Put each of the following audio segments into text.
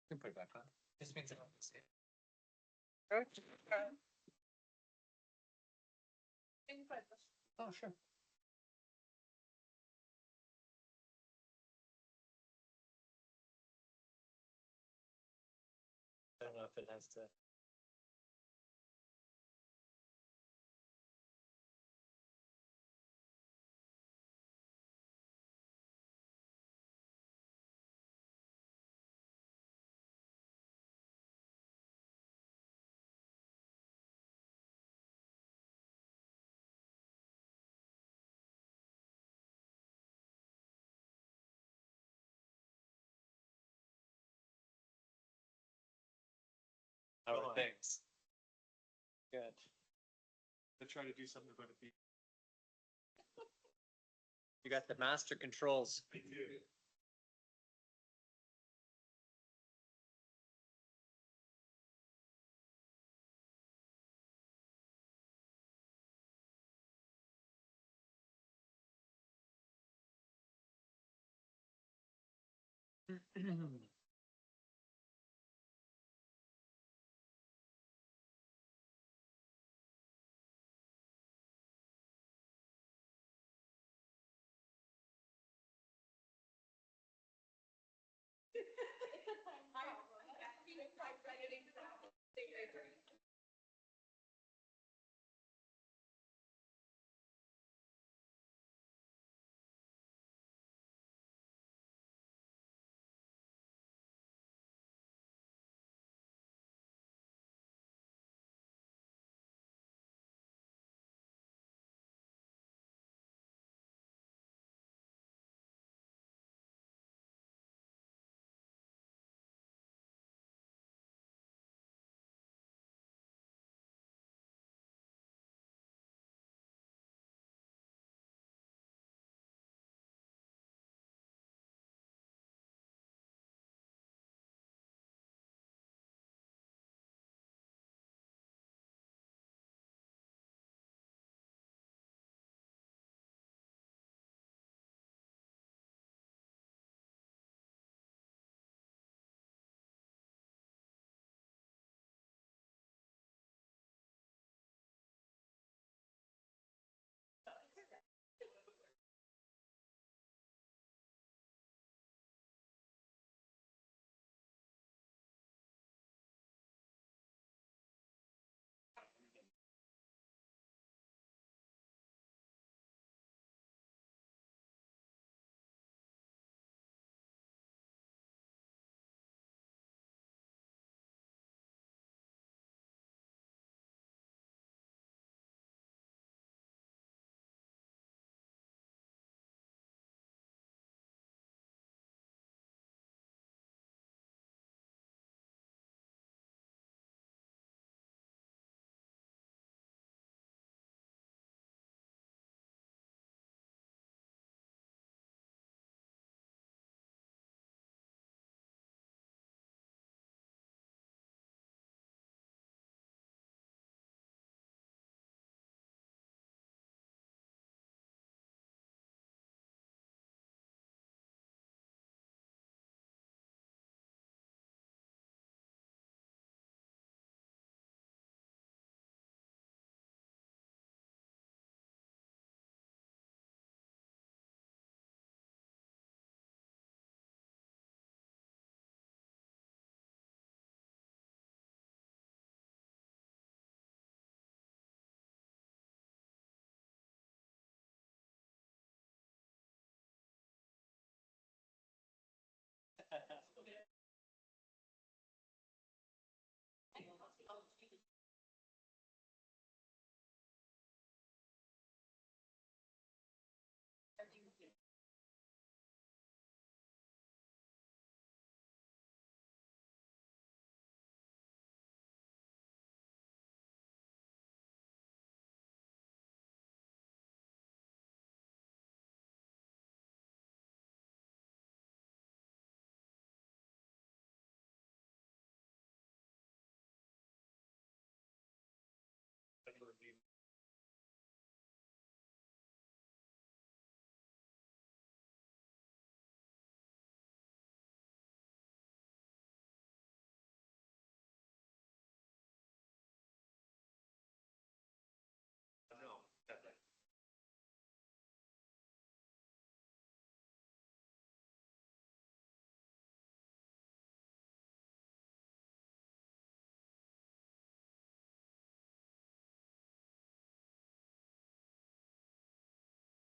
Can put it back on. This means I don't see it. Oh, sure. I don't know if it has to. How are things? Good. To try to do something about it. You got the master controls. I do.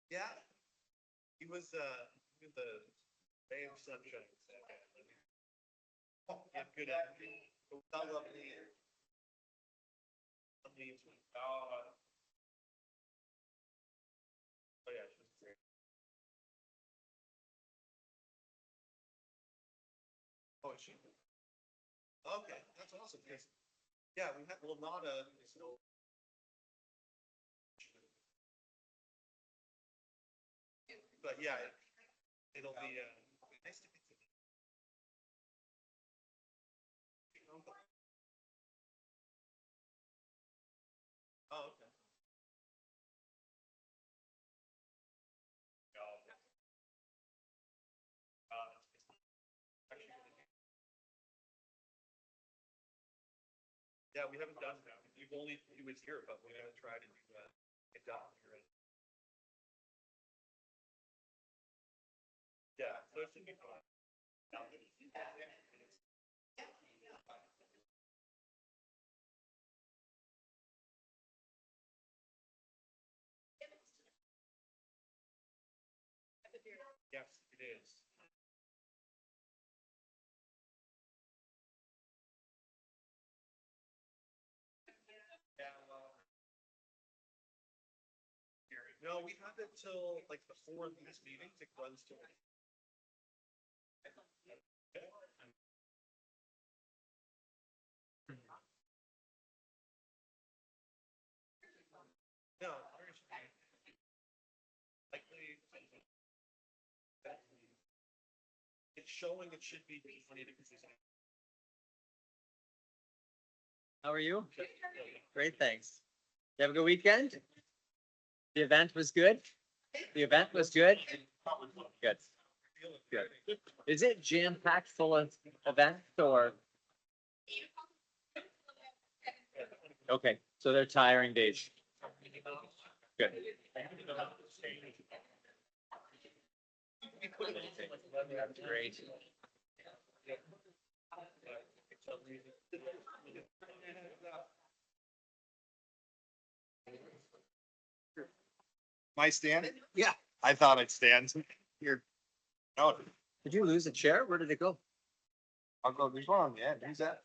Yeah. He was with the ray of sunshine. Yeah, good energy. How lovely. Lovely. Oh yeah, she was great. Oh, is she? Okay, that's awesome. Yes. Yeah, we had, well, Nada is no. But yeah, it'll be, nice to meet you. Oh, okay. Yeah, we haven't done that. We've only, he was here, but we haven't tried to do that. It down here. Yeah, so it should be fun. Yes, it is. Yeah, no, we have it till like before these meetings, it runs to. No, like it's showing it should be 20 degrees. How are you? Great, thanks. You have a good weekend? The event was good? The event was good? Good. Good. Is it jam-packed full of events or? Okay, so they're tiring days. Good. Great. My stand? Yeah. I thought I'd stand here. No, Did you lose a chair? Where did it go? I'll go, there's one on the end. Who's that?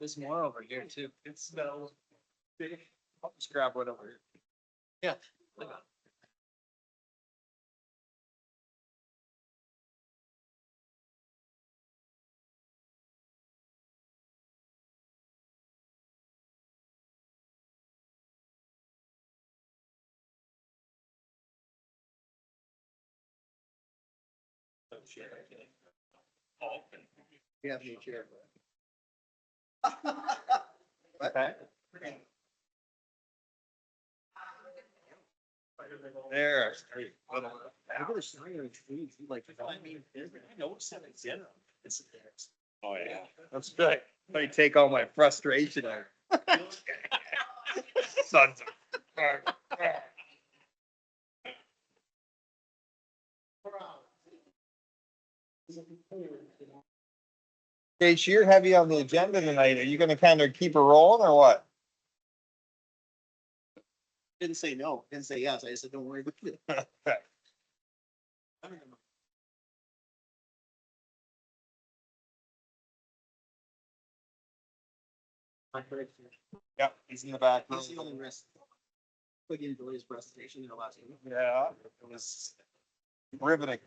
There's more over here too. It smells big. I'll just grab one over here. Yeah. You have any chair? Okay. There. Look at the shine on trees. Like, I mean, I noticed that it's in them. It's Oh, yeah. That's good. Let me take all my frustration out. Sons of. Okay, so you're heavy on the agenda tonight. Are you gonna kind of keep it rolling or what? Didn't say no, didn't say yes. I just said, don't worry about it. Yeah, he's in the back. That's the only risk. Quick into his presentation in the last one. Yeah, it was riveting.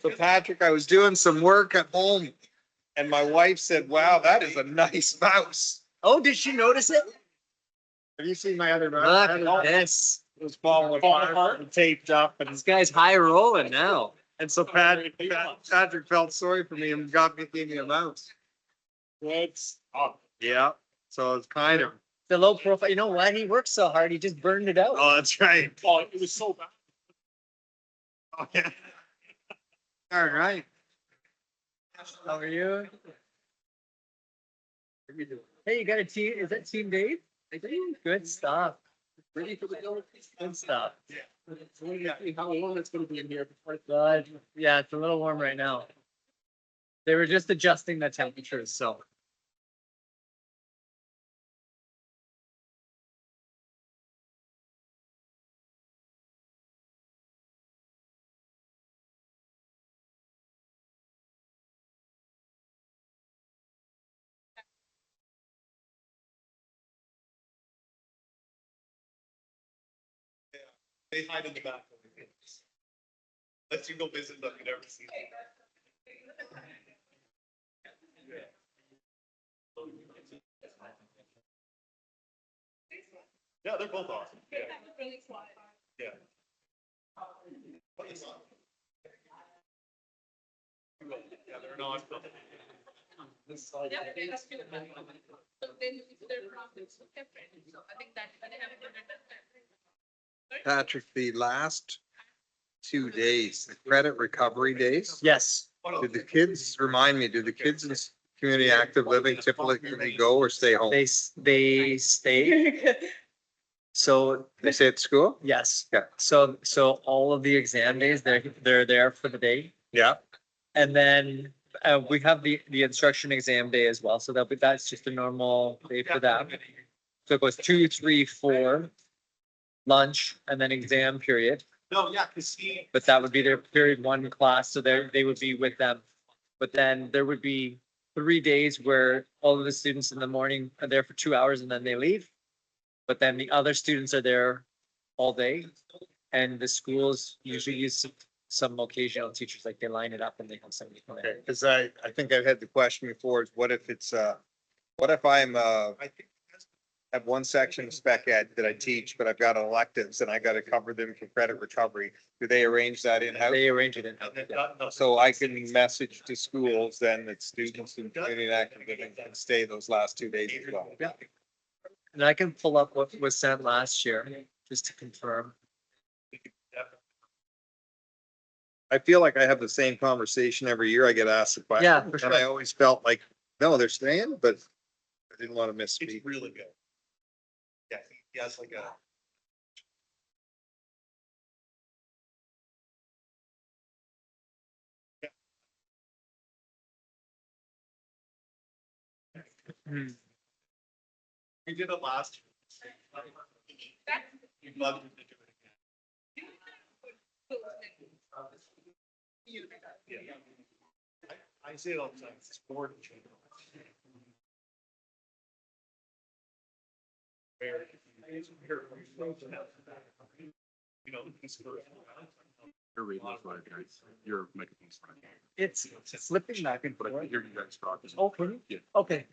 So Patrick, I was doing some work at home and my wife said, wow, that is a nice mouse. Oh, did she notice it? Have you seen my other mouse? Look at this. It was falling apart and taped up and, This guy's high rolling now. and so Patrick felt sorry for me and gave me a mouse. What's up? Yeah, so it's kind of, The low profile. You know what? He worked so hard. He just burned it out. oh, that's right. Oh, it was so bad. Oh, yeah. All right. How are you? Hey, you got a team? Is that Team Dave? Good stuff. Ready for the bill? Good stuff. How long it's gonna be in here before. Good. Yeah, it's a little warm right now. They were just adjusting the temperatures, so. They hide in the back. Let's you go visit them, you never see them. Yeah, they're both awesome. Yeah. Yeah. Yeah, they're not. Patrick, the last 2 days, the credit recovery days, Yes, did the kids, remind me, do the kids in community active living typically go or stay home? they stay. So, They stay at school? yes. Yeah. So all of the exam days, they're there for the day. Yeah. And then we have the instruction exam day as well. So that's just a normal day for them. So it goes 2, 3, 4, lunch, and then exam period. No, yeah, cause he. But that would be their period 1 class, so they would be with them. But then there would be 3 days where all of the students in the morning are there for 2 hours and then they leave. But then the other students are there all day. And the schools usually use some occasional teachers, like they line it up and they have somebody come in. Okay, cause I think I've had the question before, is what if it's, what if I'm, have one section of spec ed that I teach, but I've got electives and I gotta cover them for credit recovery. Do they arrange that in-house? They arrange it in. So I can message to schools then that students in community active living can stay those last 2 days as well. Yeah. And I can pull up what was sent last year, just to confirm. I feel like I have the same conversation every year. I get asked the question. Yeah, for And I sure. always felt like, no, they're staying, but I didn't want to misspeak. It's really good. Yeah, he has like a. Hmm. We did it last year. We'd love to do it again. Yeah. I say it all the time, it's board. You know, Your radio's right, guys. Your microphone's right. It's slipping back and But I forth. can hear you guys talking. Oh, can you? Yeah. Okay.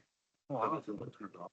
I don't know if you'll turn it off.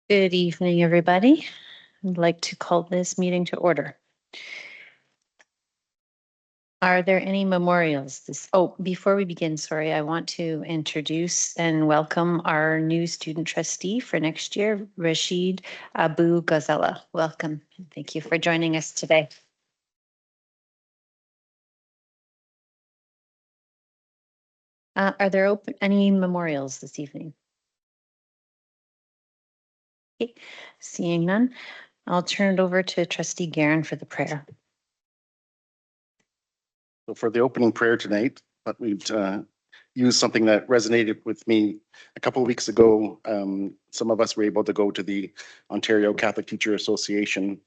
Good evening, everybody. I'd like to call this meeting to order. Are there any memorials? Before we begin, sorry, I want to introduce and welcome our new student trustee for next year, Rashid Abu Ghazala. Welcome. Thank you for joining us today. Are there any memorials this evening? Okay. Seeing none, I'll turn it over to trustee Garen for the prayer. So for the opening prayer tonight, but we'd use something that resonated with me a couple of weeks ago. Some of us were able to go to the Ontario Catholic Teacher Association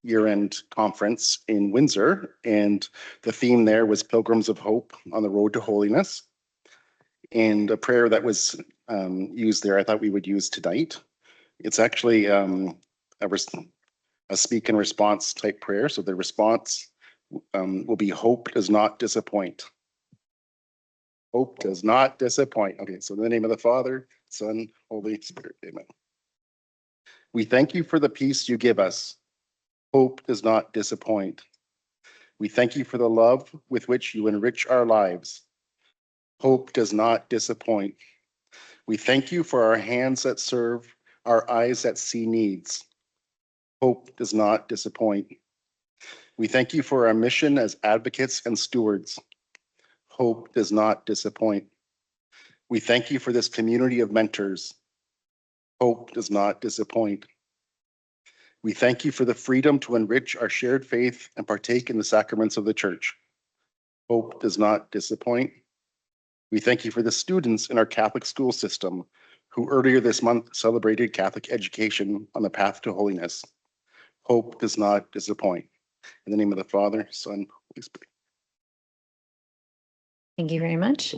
year-end conference in Windsor, and the theme there was Pilgrims of Hope on the Road to Holiness. And a prayer that was used there, I thought we would use tonight. It's actually a speak and response type prayer. So the response will be hope does not disappoint. Hope does not disappoint. Okay, so in the name of the Father, Son, Holy Spirit, amen. We thank you for the peace you give us. Hope does not disappoint. We thank you for the love with which you enrich our lives. Hope does not disappoint. We thank you for our hands that serve, our eyes that see needs. Hope does not disappoint. We thank you for our mission as advocates and stewards. Hope does not disappoint. We thank you for this community of mentors. Hope does not disappoint. We thank you for the freedom to enrich our shared faith and partake in the sacraments of the church. Hope does not disappoint. We thank you for the students in our Catholic school system who earlier this month celebrated Catholic education on the path to holiness. Hope does not disappoint. In the name of the Father, Son, Holy Spirit. Thank you very much.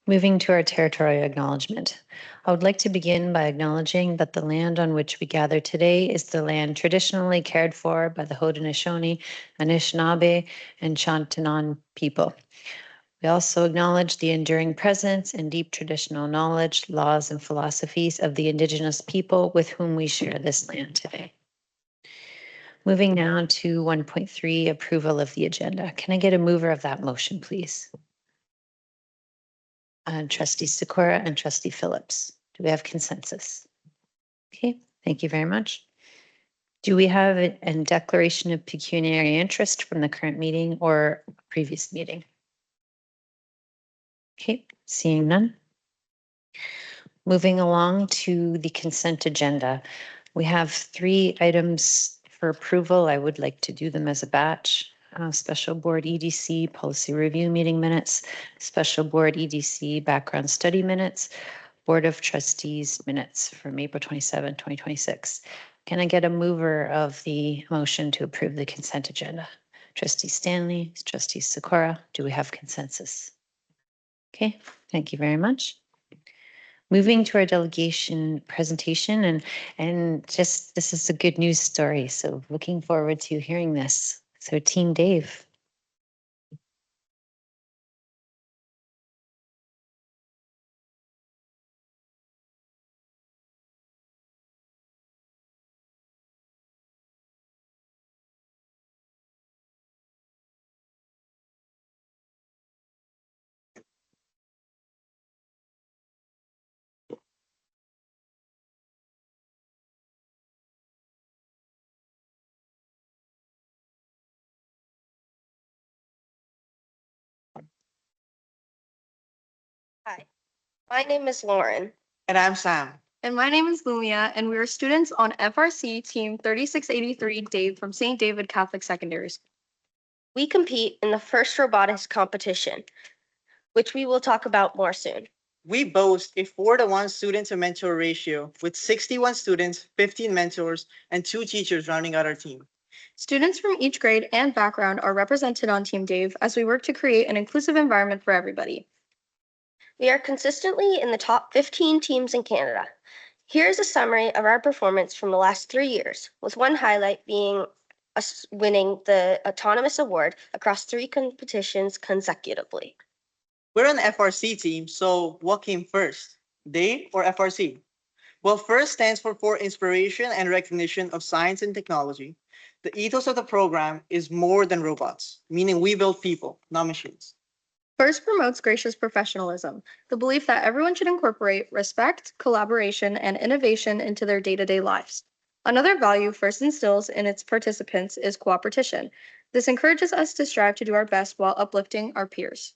Moving to our territorial acknowledgement. I would like to begin by acknowledging that the land on which we gather today is the land traditionally cared for by the Haudenosaunee, Anishinaabe, and Shantunnan people. We also acknowledge the enduring presence and deep traditional knowledge, laws, and philosophies of the Indigenous people with whom we share this land today. Moving now to 1.3, approval of the agenda. Can I get a mover of that motion, please? Trustee Sikora and Trustee Phillips. Do we have consensus? Okay, thank you very much. Do we have a declaration of pecuniary interest from the current meeting or previous meeting? Okay, seeing none. Moving along to the consent agenda. We have 3 items for approval. I would like to do them as a batch. Special Board EDC Policy Review Meeting Minutes, Special Board EDC Background Study Minutes, Board of Trustees Minutes from April 27, 2026. Can I get a mover of the motion to approve the consent agenda? Trustee Stanley, Trustee Sikora, do we have consensus? Okay, thank you very much. Moving to our delegation presentation, and just this is a good news story, so looking forward to hearing this. So Team Dave. Hi, my name is Lauren. And I'm Sam. And my name is Lumia, and we are students on FRC Team 3683 Dave from St. David Catholic Secondary School. We compete in the first robotics competition, which we will talk about more soon. We boast a 4-to-1 student to mentor ratio with 61 students, 15 mentors, and 2 teachers rounding out our team. Students from each grade and background are represented on Team Dave as we work to create an inclusive environment for everybody. We are consistently in the top 15 teams in Canada. Here is a summary of our performance from the last 3 years, with one highlight being us winning the Autonomous Award across 3 competitions consecutively. We're an FRC team, so what came first, Dave or FRC? Well, first stands for inspiration and recognition of science and technology. The ethos of the program is more than robots, meaning we build people, not machines. First promotes gracious professionalism, the belief that everyone should incorporate respect, collaboration, and innovation into their day-to-day lives. Another value First instills in its participants is cooperation. This encourages us to strive to do our best while uplifting our peers.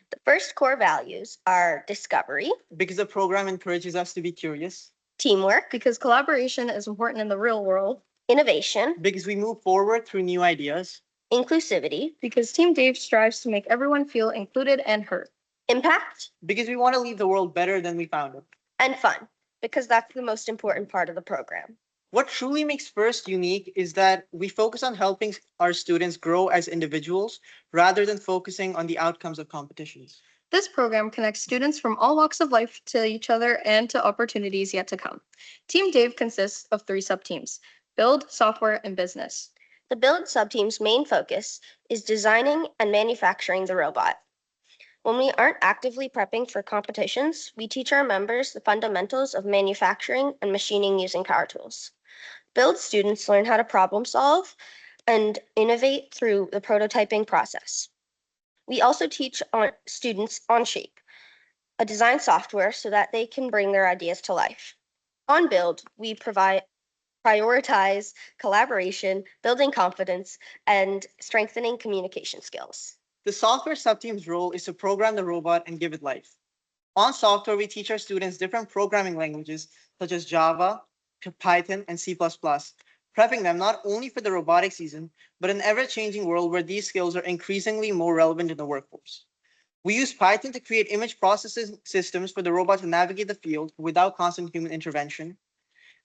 The first core values are discovery, Because the program encourages us to be curious, teamwork, Because collaboration is important in the real world, innovation, because we move forward through new ideas, inclusivity, because Team Dave strives to make everyone feel included and heard. impact, because we want to leave the world better than we found it. and fun, because that's the most important part of the program. What truly makes FIRST unique is that we focus on helping our students grow as individuals rather than focusing on the outcomes of competitions. This program connects students from all walks of life to each other and to opportunities yet to come. Team Dave consists of 3 sub-teams: build, software, and business. The build subteam's main focus is designing and manufacturing the robot. When we aren't actively prepping for competitions, we teach our members the fundamentals of manufacturing and machining using power tools. Build students learn how to problem solve and innovate through the prototyping process. We also teach students Onshape, a design software so that they can bring their ideas to life. On Build, we prioritize collaboration, building confidence, and strengthening communication skills. The software subteam's role is to program the robot and give it life. On software, we teach our students different programming languages such as Java, Python, and C++, prepping them not only for the robotic season, but an ever-changing world where these skills are increasingly more relevant in the workforce. We use Python to create image processing systems for the robot to navigate the field without constant human intervention.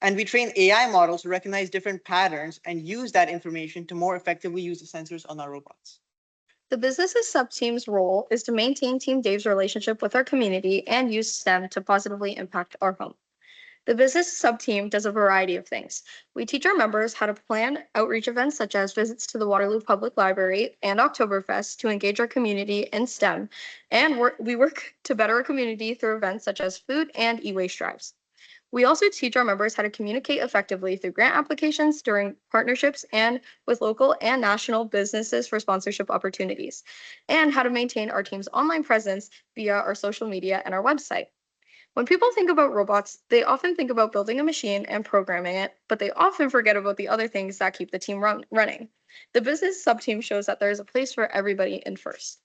And we train AI models to recognize different patterns and use that information to more effectively use the sensors on our robots. The business's sub-team's role is to maintain Team Dave's relationship with our community and use STEM to positively impact our home. The business sub-team does a variety of things. We teach our members how to plan outreach events such as visits to the Waterloo Public Library and Oktoberfest to engage our community in STEM, and we work to better our community through events such as food and e-waste drives. We also teach our members how to communicate effectively through grant applications, during partnerships, and with local and national businesses for sponsorship opportunities, and how to maintain our team's online presence via our social media and our website. When people think about robots, they often think about building a machine and programming it, but they often forget about the other things that keep the team running. The business sub-team shows that there is a place for everybody in FIRST.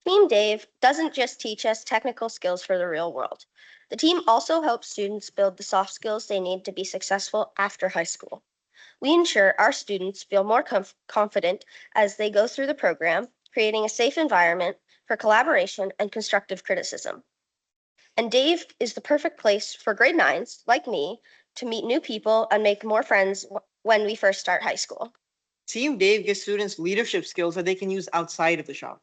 Team Dave doesn't just teach us technical skills for the real world. The team also helps students build the soft skills they need to be successful after high school. We ensure our students feel more confident as they go through the program, creating a safe environment for collaboration and constructive criticism. And Dave is the perfect place for grade 9s, like me, to meet new people and make more friends when we first start high school. Team Dave gives students leadership skills that they can use outside of the shop.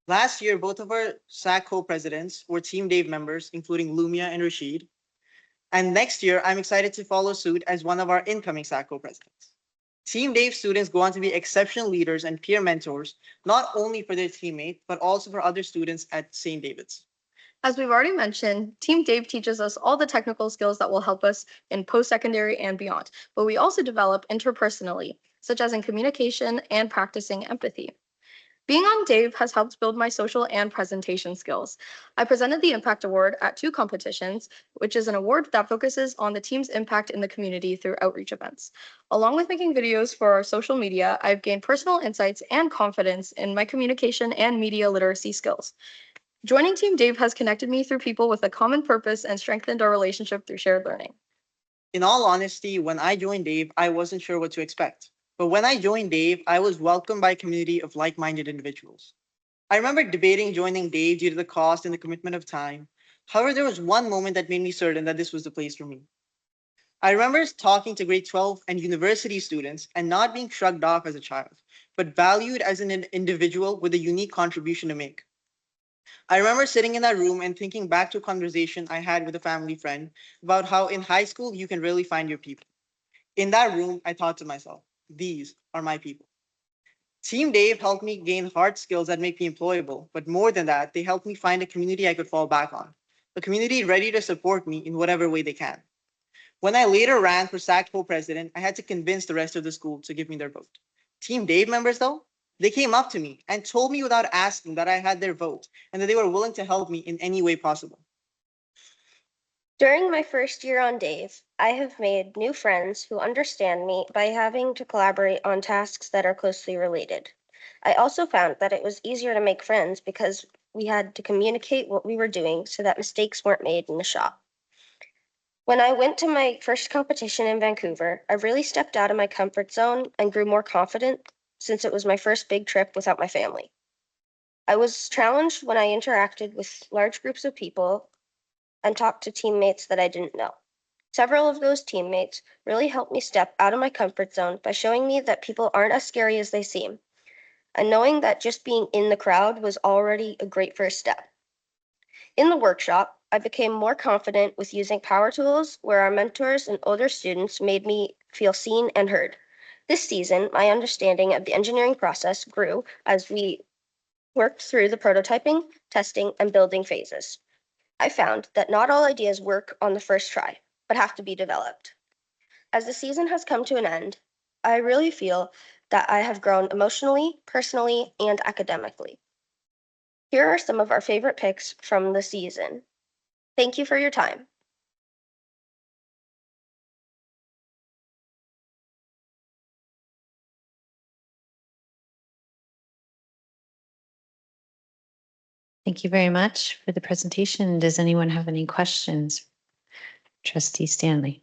Last year, both of our SAC co-presidents were Team Dave members, including Lumia and Rashid. And next year, I'm excited to follow suit as one of our incoming SAC co-presidents. Team Dave students go on to be exceptional leaders and peer mentors, not only for their teammates, but also for other students at St. David's. As we've already mentioned, Team Dave teaches us all the technical skills that will help us in post-secondary and beyond, but we also develop interpersonally, such as in communication and practicing empathy. Being on Dave has helped build my social and presentation skills. I presented the Impact Award at 2 competitions, which is an award that focuses on the team's impact in the community through outreach events. Along with making videos for our social media, I've gained personal insights and confidence in my communication and media literacy skills. Joining Team Dave has connected me through people with a common purpose and strengthened our relationship through shared learning. In all honesty, when I joined Dave, I wasn't sure what to expect. But when I joined Dave, I was welcomed by a community of like-minded individuals. I remember debating joining Dave due to the cost and the commitment of time. However, there was one moment that made me certain that this was the place for me. I remember talking to grade 12 and university students and not being shrugged off as a child, but valued as an individual with a unique contribution to make. I remember sitting in that room and thinking back to a conversation I had with a family friend about how in high school you can really find your people. In that room, I thought to myself, these are my people. Team Dave helped me gain hard skills that make me employable, but more than that, they helped me find a community I could fall back on, a community ready to support me in whatever way they can. When I later ran for SAC co-president, I had to convince the rest of the school to give me their vote. Team Dave members, though, they came up to me and told me without asking that I had their vote and that they were willing to help me in any way possible. During my first year on Dave, I have made new friends who understand me by having to collaborate on tasks that are closely related. I also found that it was easier to make friends because we had to communicate what we were doing so that mistakes weren't made in the shop. When I went to my first competition in Vancouver, I really stepped out of my comfort zone and grew more confident since it was my first big trip without my family. I was challenged when I interacted with large groups of people and talked to teammates that I didn't know. Several of those teammates really helped me step out of my comfort zone by showing me that people aren't as scary as they seem, and knowing that just being in the crowd was already a great first step. In the workshop, I became more confident with using power tools where our mentors and older students made me feel seen and heard. This season, my understanding of the engineering process grew as we worked through the prototyping, testing, and building phases. I found that not all ideas work on the first try, but have to be developed. As the season has come to an end, I really feel that I have grown emotionally, personally, and academically. Here are some of our favorite picks from the season. Thank you for your time. Thank you very much for the presentation. Does anyone have any questions? Trustee Stanley.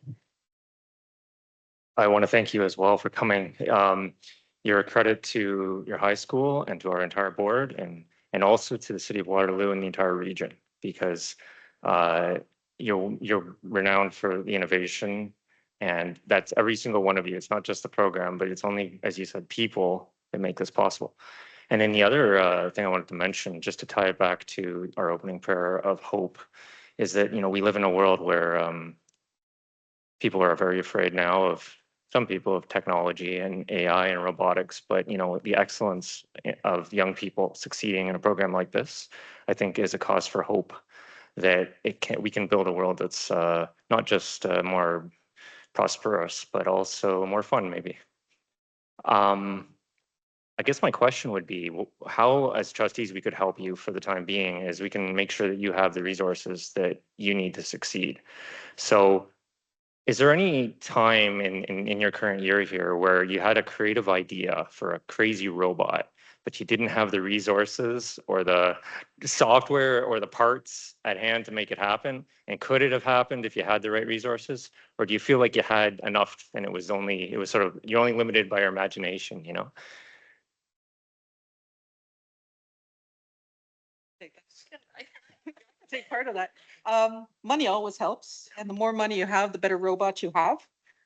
I want to thank you as well for coming. You're a credit to your high school and to our entire board and also to the city of Waterloo and the entire region because you're renowned for the innovation and that's every single one of you. It's not just the program, but it's only, as you said, people that make this possible. And then the other thing I wanted to mention, just to tie it back to our opening prayer of hope, is that, you know, we live in a world where people are very afraid now of some people of technology and AI and robotics, but you know, the excellence of young people succeeding in a program like this, I think is a cause for hope that we can build a world that's not just more prosperous, but also more fun maybe. I guess my question would be how, as trustees, we could help you for the time being is we can make sure that you have the resources that you need to succeed. So is there any time in your current year here where you had a creative idea for a crazy robot, but you didn't have the resources or the software or the parts at hand to make it happen? And could it have happened if you had the right resources? Or do you feel like you had enough and it was sort of, you're only limited by your imagination, you know? Take part of that. Money always helps, and the more money you have, the better robot you have.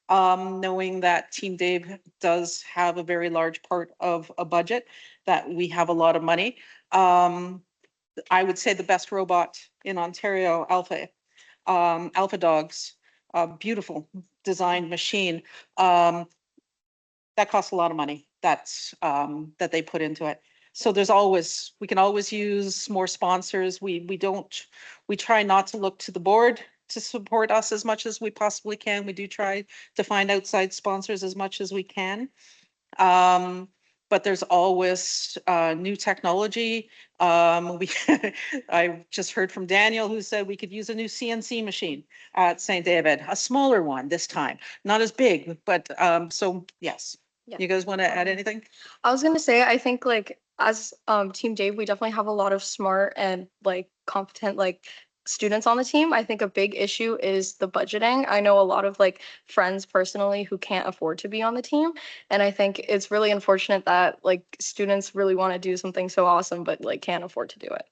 Knowing that Team Dave does have a very large part of a budget, that we have a lot of money. I would say the best robot in Ontario, Alpha Dogs, a beautiful designed machine. That costs a lot of money. That's that they put into it. So we can always use more sponsors. We try not to look to the board to support us as much as we possibly can. We do try to find outside sponsors as much as we can. But there's always new technology. I just heard from Daniel who said we could use a new CNC machine at St. David, a smaller one this time, not as big, but so yes. Yeah. You guys want to add anything? I was gonna say, I think like as Team Dave, we definitely have a lot of smart and like competent like students on the team. I think a big issue is the budgeting. I know a lot of like friends personally who can't afford to be on the team. And I think it's really unfortunate that like students really want to do something so awesome, but like can't afford to do it.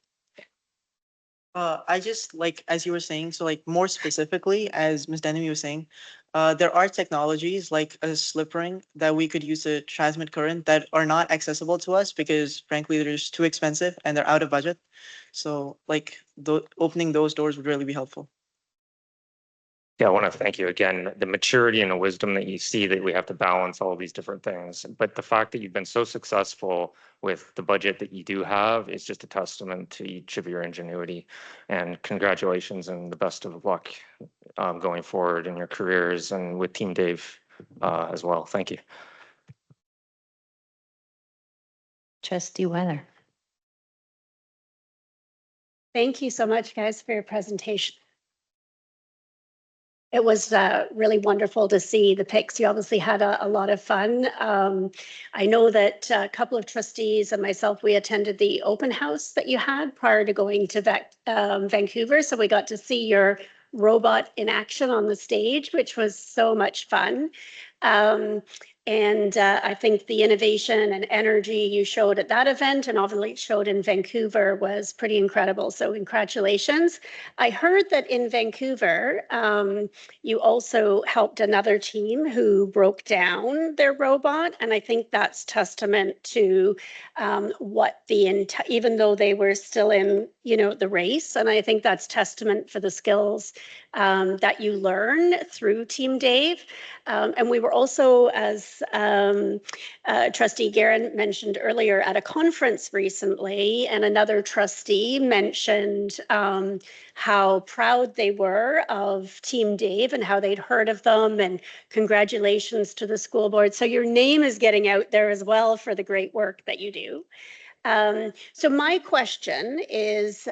I just like, as you were saying, so like more specifically, as Ms. Denemy was saying, there are technologies like a slip ring that we could use to transmit current that are not accessible to us because frankly, they're just too expensive and they're out of budget. So like opening those doors would really be helpful. Yeah, I want to thank you again. The maturity and the wisdom that you see that we have to balance all these different things. But the fact that you've been so successful with the budget that you do have is just a testament to each of your ingenuity. And congratulations and the best of luck going forward in your careers and with Team Dave as well. Thank you. Trustee Weiler. Thank you so much, guys, for your presentation. It was really wonderful to see the pics. You obviously had a lot of fun. I know that a couple of trustees and myself, we attended the open house that you had prior to going to Vancouver. So we got to see your robot in action on the stage, which was so much fun. And I think the innovation and energy you showed at that event and obviously showed in Vancouver was pretty incredible. So congratulations. I heard that in Vancouver, you also helped another team who broke down their robot. And I think that's testament to what even though they were still in, the race. And I think that's testament for the skills that you learn through Team Dave. And we were also, as as Trustee Guerin mentioned earlier at a conference recently, and another trustee mentioned how proud they were of Team Dave and how they'd heard of them, and congratulations to the school board. So your name is getting out there as well for the great work that you do. So my question is,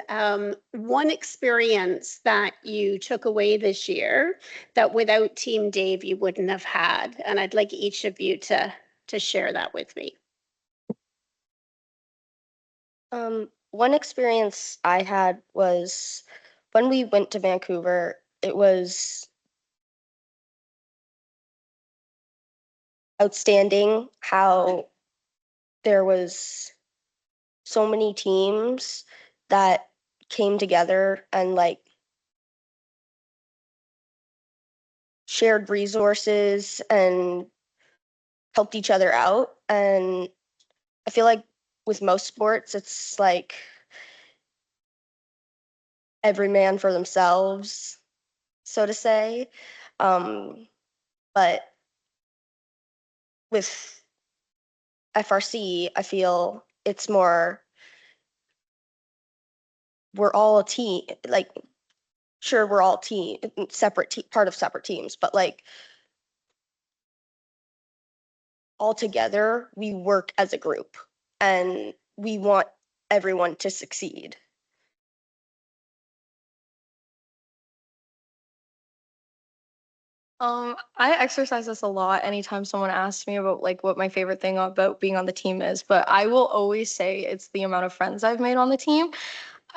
one experience that you took away this year that without Team Dave you wouldn't have had, and I'd like each of you to share that with me. One experience I had was when we went to Vancouver. It was outstanding how there was so many teams that came together and like shared resources and helped each other out. And I feel like with most sports, it's like every man for themselves, so to say. But with FRC, I feel it's more, we're all a team. Like, sure, we're all team, part of separate teams, but like all together, we work as a group and we want everyone to succeed. I exercise this a lot anytime someone asks me about like what my favorite thing about being on the team is, but I will always say it's the amount of friends I've made on the team.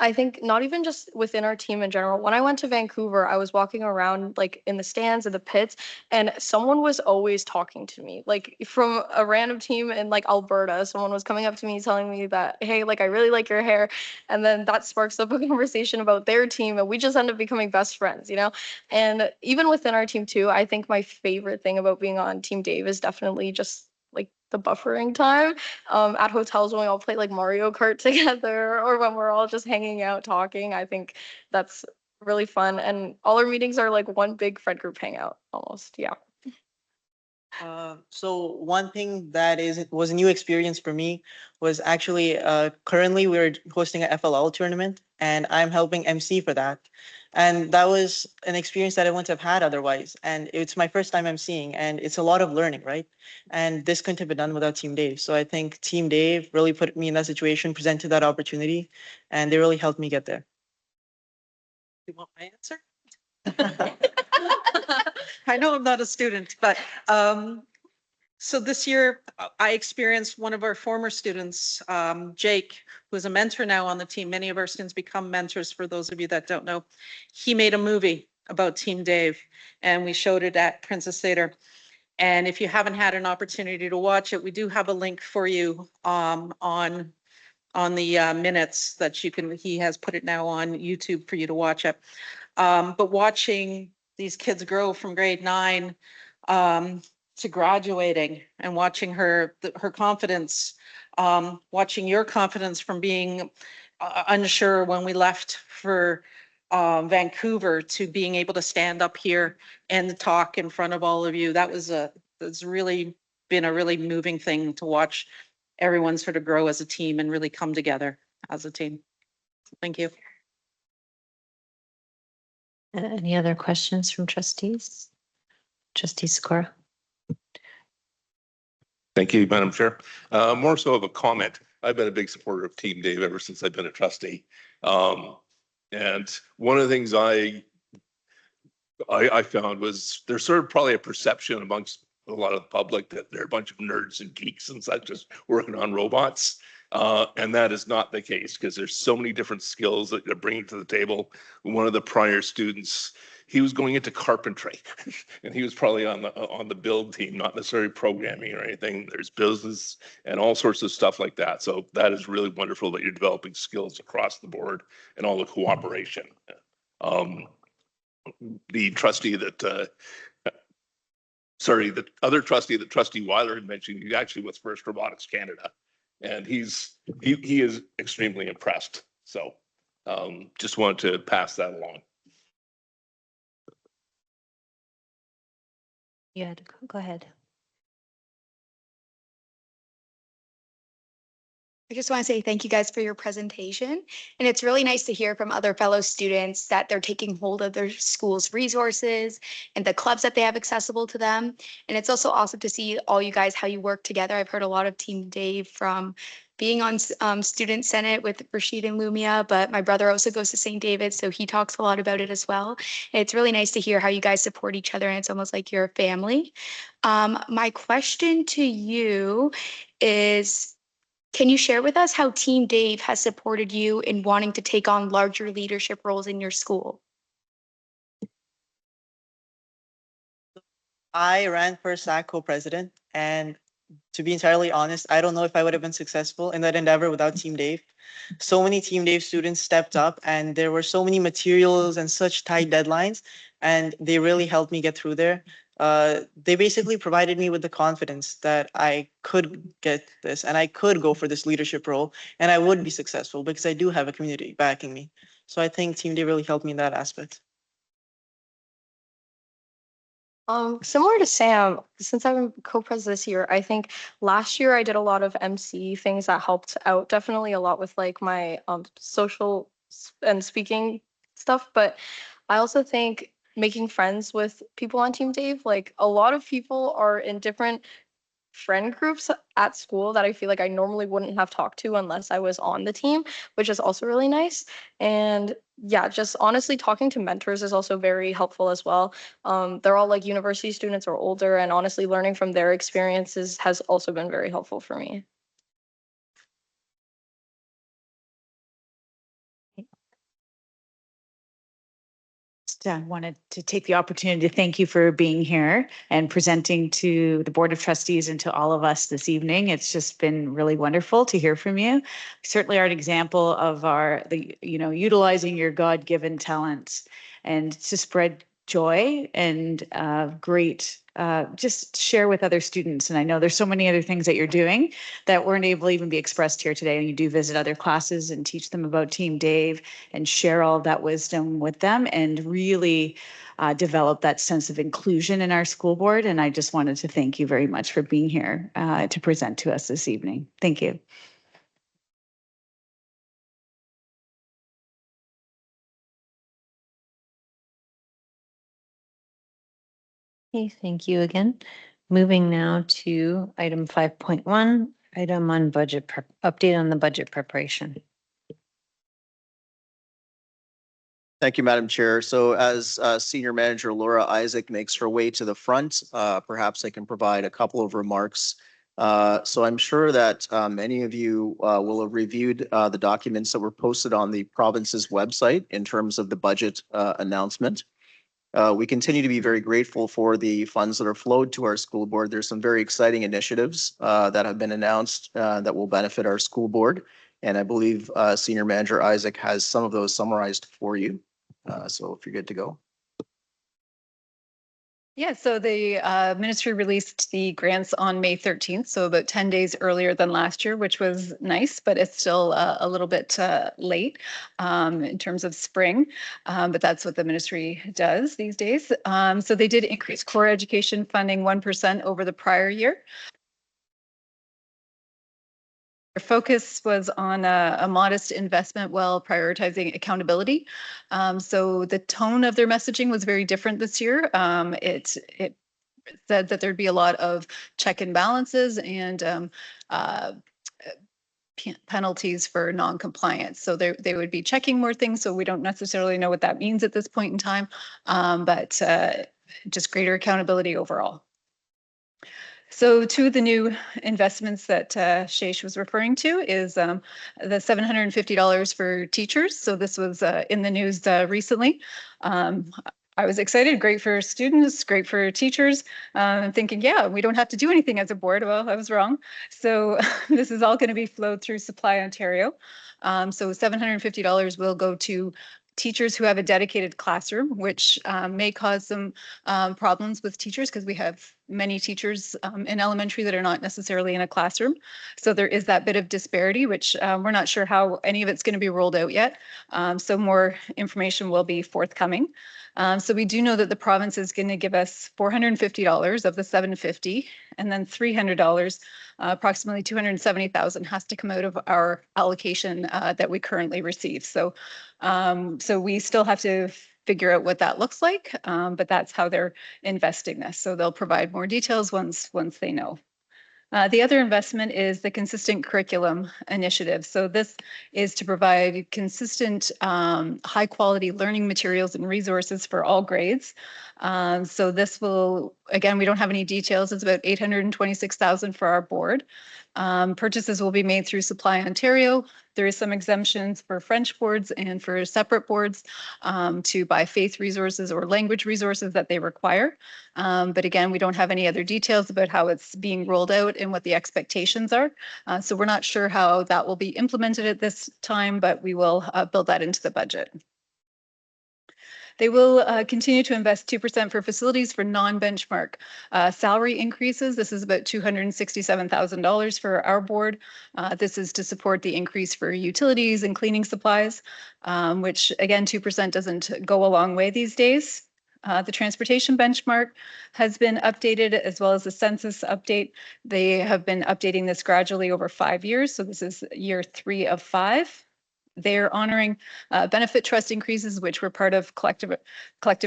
I think not even just within our team in general. When I went to Vancouver, I was walking around like in the stands and the pits, and someone was always talking to me. Like from a random team in like Alberta, someone was coming up to me telling me that, hey, like I really like your hair. And then that sparks up a conversation about their team, and we just end up becoming best friends, you know? And even within our team too, I think my favorite thing about being on Team Dave is definitely just like the buffering time at hotels when we all play like Mario Kart together or when we're all just hanging out talking. I think that's really fun. And all our meetings are like one big friend group hangout almost. Yeah. So one thing that was a new experience for me was actually currently we're hosting a FLL tournament and I'm helping MC for that. And that was an experience that I wouldn't have had otherwise. And it's my first time MCing and it's a lot of learning, right? And this couldn't have been done without Team Dave. So I think Team Dave really put me in that situation, presented that opportunity, and they really helped me get there. You want my answer? I know I'm not a student, but so this year I experienced one of our former students, Jake, who is a mentor now on the team. Many of our students become mentors, for those of you that don't know. He made a movie about Team Dave and we showed it at Princess Theatre. And if you haven't had an opportunity to watch it, we do have a link for you on the minutes that you can, he has put it now on YouTube for you to watch it. But watching these kids grow from grade 9 to graduating and watching her confidence, watching your confidence from being unsure when we left for Vancouver to being able to stand up here and talk in front of all of you. That's really been a really moving thing to watch everyone sort of grow as a team and really come together as a team. Thank you. Any other questions from trustees? Trustee Sikora? Thank you, Madam Chair. More so of a comment. I've been a big supporter of Team Dave ever since I've been a trustee. And one of the things I found was there's sort of probably a perception amongst a lot of the public that they're a bunch of nerds and geeks and such just working on robots. And that is not the case because there's so many different skills that they're bringing to the table. One of the prior students, he was going into carpentry and he was probably on the build team, not necessarily programming or anything. There's business and all sorts of stuff like that. So that is really wonderful that you're developing skills across the board and all the cooperation. The trustee that the other trustee that Trustee Weiler had mentioned, he actually was First Robotics Canada, and he is extremely impressed. So just wanted to pass that along. Yeah, go ahead. I just want to say thank you guys for your presentation. And it's really nice to hear from other fellow students that they're taking hold of their school's resources and the clubs that they have accessible to them. And it's also awesome to see all you guys, how you work together. I've heard a lot of Team Dave from being on Student Senate with Rashid and Lumia, but my brother also goes to St. David's, so he talks a lot about it as well. And it's really nice to hear how you guys support each other, and it's almost like you're a family. My question to you is, can you share with us how Team Dave has supported you in wanting to take on larger leadership roles in your school? I ran for SAC co-president, and to be entirely honest, I don't know if I would have been successful in that endeavor without Team Dave. So many Team Dave students stepped up, and there were so many materials and such tight deadlines, and they really helped me get through there. They basically provided me with the confidence that I could get this and I could go for this leadership role and I would be successful because I do have a community backing me. So I think Team Dave really helped me in that aspect. Similar to Sam, since I'm co-president this year, I think last year I did a lot of MC things that helped out definitely a lot with like my social and speaking stuff. But I also think making friends with people on Team Dave, like a lot of people are in different friend groups at school that I feel like I normally wouldn't have talked to unless I was on the team, which is also really nice. And yeah, just honestly talking to mentors is also very helpful as well. They're all like university students or older, and honestly learning from their experiences has also been very helpful for me. Wanted to take the opportunity to thank you for being here and presenting to the Board of Trustees and to all of us this evening. It's just been really wonderful to hear from you. Certainly are an example of utilizing your God-given talents and to spread joy and just share with other students. And I know there's so many other things that you're doing that weren't able to even be expressed here today. And you do visit other classes and teach them about Team Dave and share all of that wisdom with them and really develop that sense of inclusion in our school board. And I just wanted to thank you very much for being here to present to us this evening. Thank you. Okay, thank you again. Moving now to item 5.1, item on budget update on the budget preparation. Thank you, Madam Chair. So as Senior Manager Laura Isaac makes her way to the front, perhaps I can provide a couple of remarks. So I'm sure that many of you will have reviewed the documents that were posted on the province's website in terms of the budget announcement. We continue to be very grateful for the funds that are flowed to our school board. There's some very exciting initiatives that have been announced that will benefit our school board. And I believe Senior Manager Isaac has some of those summarized for you. So if you're good to go. Yeah, so the ministry released the grants on May 13th, so about 10 days earlier than last year, which was nice, but it's still a little bit late in terms of spring. But that's what the ministry does these days. So they did increase core education funding 1% over the prior year. Our focus was on a modest investment while prioritizing accountability. So the tone of their messaging was very different this year. It said that there'd be a lot of check and balances and penalties for non-compliance. So they would be checking more things. So we don't necessarily know what that means at this point in time, but just greater accountability overall. So two of the new investments that Shaish was referring to is the $750 for teachers. So this was in the news recently. I was excited, great for students, great for teachers. I'm thinking, yeah, we don't have to do anything as a board. Well, I was wrong. So this is all going to be flowed through Supply Ontario. So $750 will go to teachers who have a dedicated classroom, which may cause some problems with teachers because we have many teachers in elementary that are not necessarily in a classroom. So there is that bit of disparity, which we're not sure how any of it's going to be rolled out yet. So more information will be forthcoming. So we do know that the province is going to give us $450 of the $750, and then $300, approximately 270,000 has to come out of our allocation that we currently receive. So, so we still have to figure out what that looks like, but that's how they're investing this. So they'll provide more details once they know. The other investment is the Consistent Curriculum Initiative. So this is to provide consistent, high quality learning materials and resources for all grades. So this will, again, we don't have any details. It's about 826,000 for our board. Purchases will be made through Supply Ontario. There is some exemptions for French boards and for separate boards to buy faith resources or language resources that they require. But again, we don't have any other details about how it's being rolled out and what the expectations are. So we're not sure how that will be implemented at this time, but we will build that into the budget. They will continue to invest 2% for facilities for non-benchmark salary increases. This is about $267,000 for our board. This is to support the increase for utilities and cleaning supplies, which again, 2% doesn't go a long way these days. The transportation benchmark has been updated, as well as the census update. They have been updating this gradually over 5 years. So this is year 3 of 5. They're honoring benefit trust increases, which were part of collective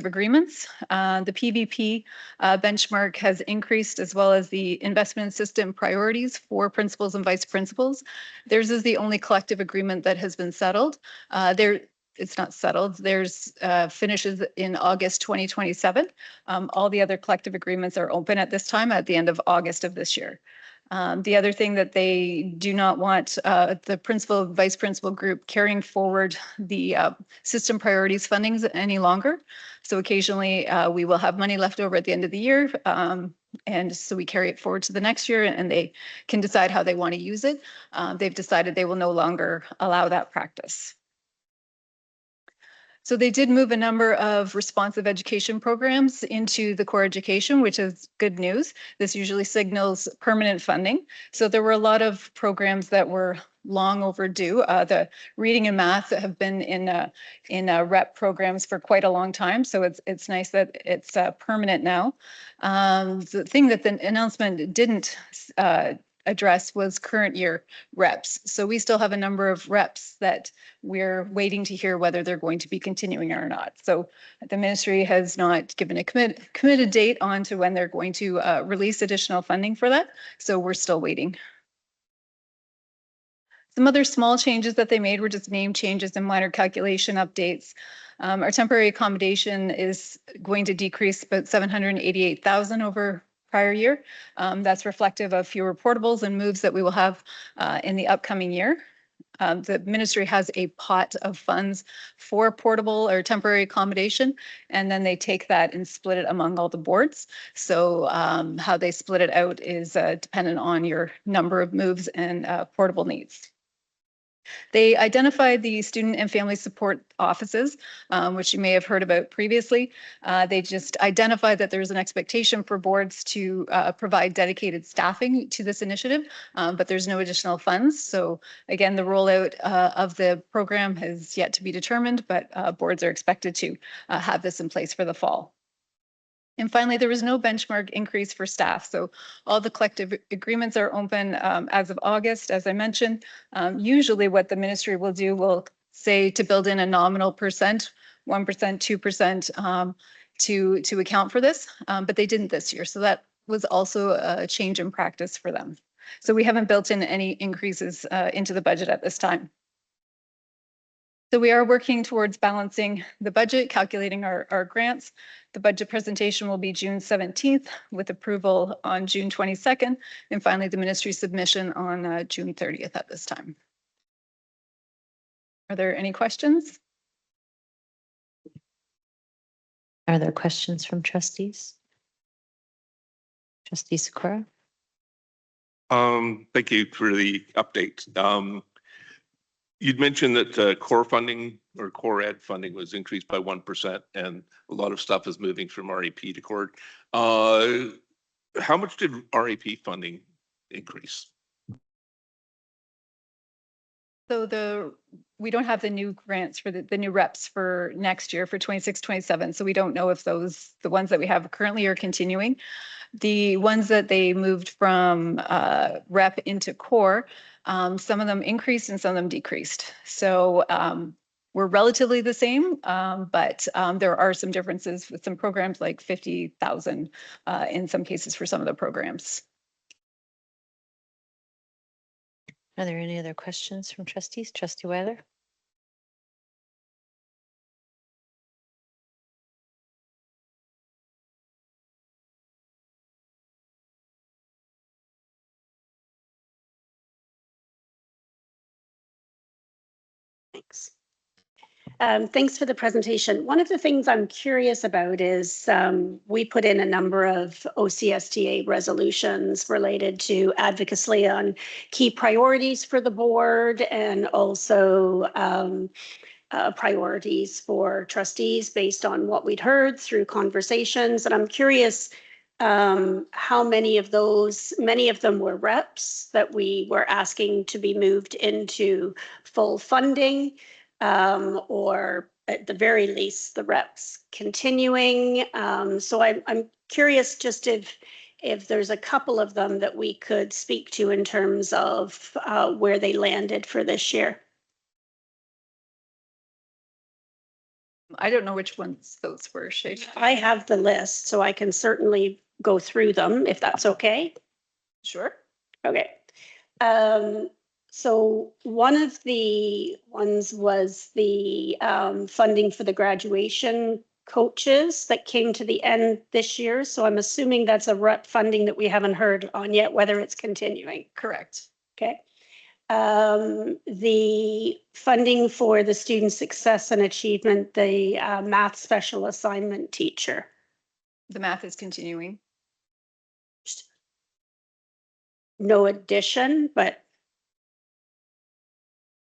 agreements. The PVP benchmark has increased, as well as the investment system priorities for principals and vice principals. Theirs is the only collective agreement that has been settled. It's not settled. There's finishes in August 2027. All the other collective agreements are open at this time at the end of August of this year. The other thing that they do not want the principal, vice principal group carrying forward the system priorities fundings any longer. So occasionally we will have money left over at the end of the year. And so we carry it forward to the next year, and they can decide how they want to use it. They've decided they will no longer allow that practice. So they did move a number of responsive education programs into the core education, which is good news. This usually signals permanent funding. So there were a lot of programs that were long overdue. The reading and math have been in rep programs for quite a long time. So it's nice that it's permanent now. The thing that the announcement didn't address was current year reps. So we still have a number of reps that we're waiting to hear whether they're going to be continuing or not. So the ministry has not given a committed date on to when they're going to release additional funding for that. So we're still waiting. Some other small changes that they made were just name changes and minor calculation updates. Our temporary accommodation is going to decrease about 788,000 over prior year. That's reflective of fewer portables and moves that we will have in the upcoming year. The ministry has a pot of funds for portable or temporary accommodation, and then they take that and split it among all the boards. So how they split it out is dependent on your number of moves and portable needs. They identified the student and family support offices, which you may have heard about previously. They just identified that there's an expectation for boards to provide dedicated staffing to this initiative, but there's no additional funds. So again, the rollout of the program has yet to be determined, but boards are expected to have this in place for the fall. And finally, there was no benchmark increase for staff. So all the collective agreements are open as of August, as I mentioned. Usually what the ministry will do will say to build in a nominal percent, 1%, 2% to account for this, but they didn't this year. So that was also a change in practice for them. So we haven't built in any increases into the budget at this time. So we are working towards balancing the budget, calculating our grants. The budget presentation will be June 17th with approval on June 22nd, and finally the ministry submission on June 30th at this time. Are there any questions? Are there questions from trustees? Trustee Sakura? Thank you for the update. You'd mentioned that core funding or core ed funding was increased by 1%, and a lot of stuff is moving from REP to core. How much did RAP funding increase? So we don't have the new grants for the new reps for next year for 26, 27. So we don't know if the ones that we have currently are continuing. The ones that they moved from rep into core, some of them increased and some of them decreased. So we're relatively the same, but there are some differences with some programs like 50,000 in some cases for some of the programs. Are there any other questions from trustees? Trustee Weiler? Thanks. Thanks for the presentation. One of the things I'm curious about is we put in a number of OCSTA resolutions related to advocacy on key priorities for the board and also priorities for trustees based on what we'd heard through conversations. And I'm curious how many of them were reps that we were asking to be moved into full funding, or at the very least, the reps continuing. So I'm curious just if there's a couple of them that we could speak to in terms of where they landed for this year. I don't know which ones those were, Shay. I have the list, so I can certainly go through them if that's okay. Sure. Okay. So one of the ones was the funding for the graduation coaches that came to the end this year. So I'm assuming that's a rep funding that we haven't heard on yet, whether it's continuing. Correct. Okay. The funding for the student success and achievement, the math special assignment teacher. The math is continuing. No addition, but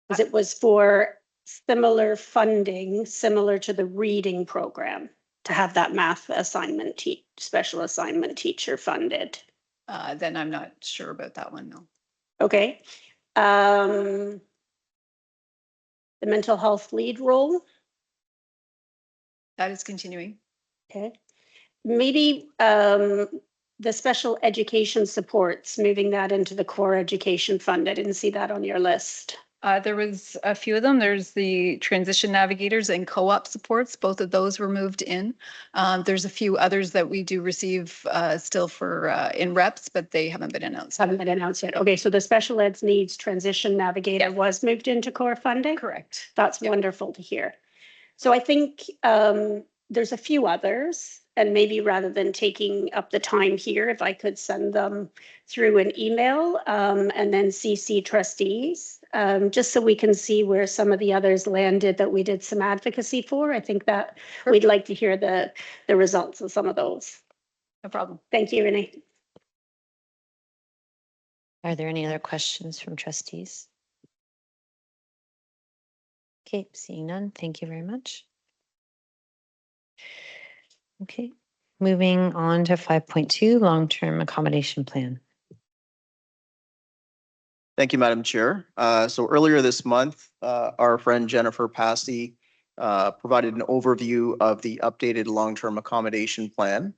because it was for similar funding, similar to the reading program, to have that math assignment special assignment teacher funded. Then I'm not sure about that one, no. Okay. The mental health lead role. That is continuing. Okay. Maybe the special education supports, moving that into the core education fund. I didn't see that on your list. There was a few of them. There's the transition navigators and co-op supports. Both of those were moved in. There's a few others that we do receive still for in reps, but they haven't been announced. Haven't been announced yet. Okay, so the special eds needs transition navigator was moved into core funding? Correct. That's wonderful to hear. So I think there's a few others, and maybe rather than taking up the time here, if I could send them through an email and then CC trustees, just so we can see where some of the others landed that we did some advocacy for. I think that we'd like to hear the results of some of those. No problem. Thank you, Renee. Are there any other questions from trustees? Okay, seeing none, thank you very much. Okay, moving on to 5.2, long-term accommodation plan. Thank you, Madam Chair. So earlier this month, our friend Jennifer Passy provided an overview of the updated long-term accommodation plan.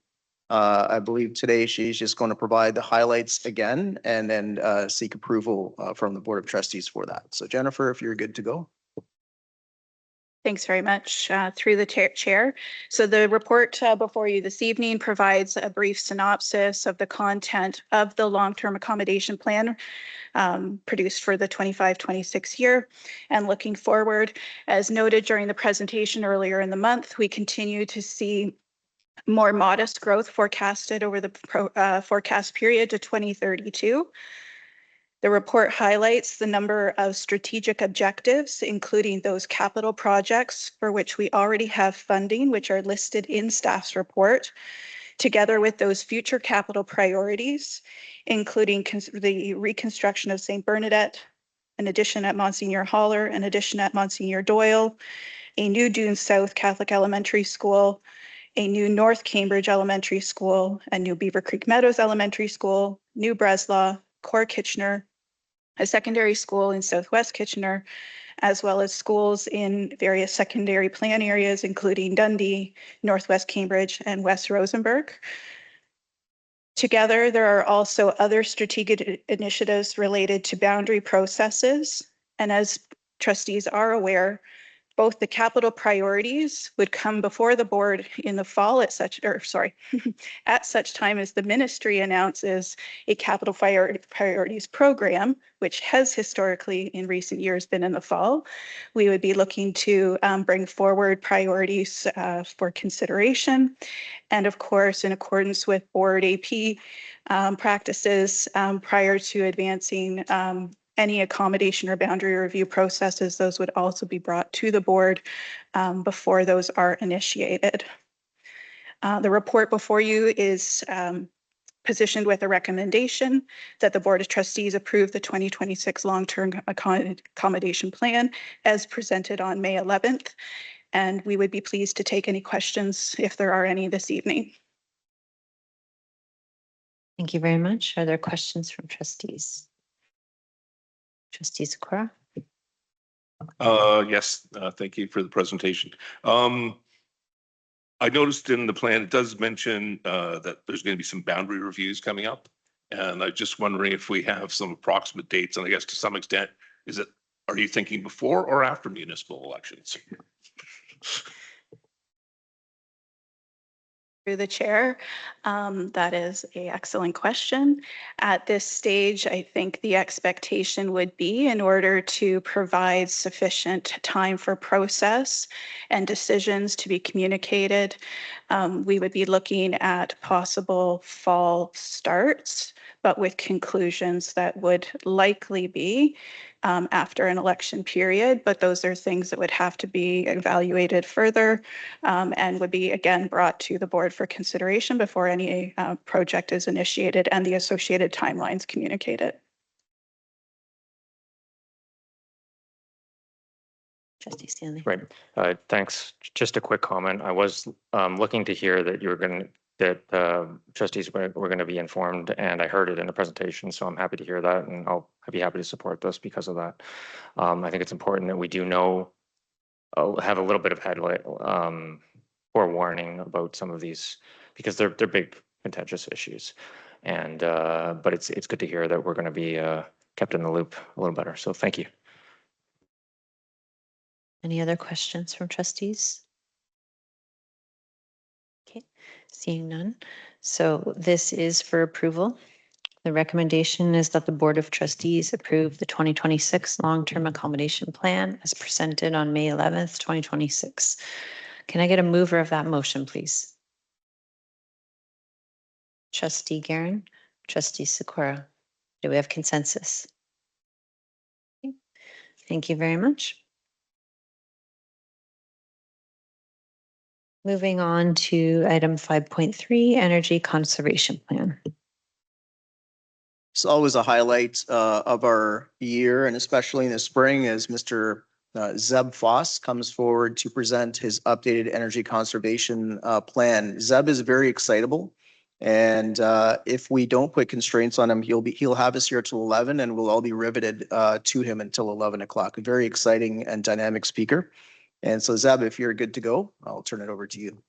I believe today she's just going to provide the highlights again and then seek approval from the Board of Trustees for that. So Jennifer, if you're good to go. Thanks very much through the chair. So the report before you this evening provides a brief synopsis of the content of the long-term accommodation plan produced for the 25-26 year. And looking forward, as noted during the presentation earlier in the month, we continue to see more modest growth forecasted over the forecast period to 2032. The report highlights the number of strategic objectives, including those capital projects for which we already have funding, which are listed in staff's report, together with those future capital priorities, including the reconstruction of St. Bernadette, an addition at Monsignor Haller, an addition at Monsignor Doyle, a new Dune South Catholic Elementary School, a new North Cambridge Elementary School, a new Beaver Creek Meadows Elementary School, New Breslau, Core Kitchener, a secondary school in Southwest Kitchener, as well as schools in various secondary plan areas, including Dundee, Northwest Cambridge, and West Rosenberg. Together, there are also other strategic initiatives related to boundary processes. And as trustees are aware, both the capital priorities would come before the board in the fall at such time as the ministry announces a capital priorities program, which has historically in recent years been in the fall. We would be looking to bring forward priorities for consideration. And of course, in accordance with board AP practices prior to advancing any accommodation or boundary review processes, those would also be brought to the board before those are initiated. The report before you is positioned with a recommendation that the Board of Trustees approve the 2026 long-term accommodation plan as presented on May 11th. And we would be pleased to take any questions if there are any this evening. Thank you very much. Are there questions from trustees? Trustee Sakura? Yes, thank you for the presentation. I noticed in the plan, it does mention that there's going to be some boundary reviews coming up. And I'm just wondering if we have some approximate dates, and I guess to some extent, are you thinking before or after municipal elections? Through the chair. That is an excellent question. At this stage, I think the expectation would be in order to provide sufficient time for process and decisions to be communicated, we would be looking at possible fall starts, but with conclusions that would likely be after an election period, but those are things that would have to be evaluated further and would be again brought to the board for consideration before any project is initiated and the associated timelines communicated. Trustee Stanley. Right. Thanks. Just a quick comment. I was looking to hear that trustees were going to be informed, and I heard it in the presentation, so I'm happy to hear that, and I'll be happy to support this because of that. I think it's important that we do know, have a little bit of headlight forewarning about some of these, because they're big contentious issues, and but it's good to hear that we're going to be kept in the loop a little better. So thank you. Any other questions from trustees? Okay, seeing none. So this is for approval. The recommendation is that the Board of Trustees approve the 2026 Long-Term Accommodation Plan as presented on May 11th, 2026. Can I get a mover of that motion, please? Trustee Guerin, Trustee Sakura. Do we have consensus? Okay. Thank you very much. Moving on to item 5.3, Energy Conservation Plan. It's always a highlight of our year, and especially in the spring, as Mr. Zeb Foss comes forward to present his updated energy conservation plan. Zeb is very excitable, and if we don't put constraints on him, he'll have us here till 11, and we'll all be riveted to him until 11 o'clock. A very exciting and dynamic speaker. And so Zeb, if you're good to go, I'll turn it over to you.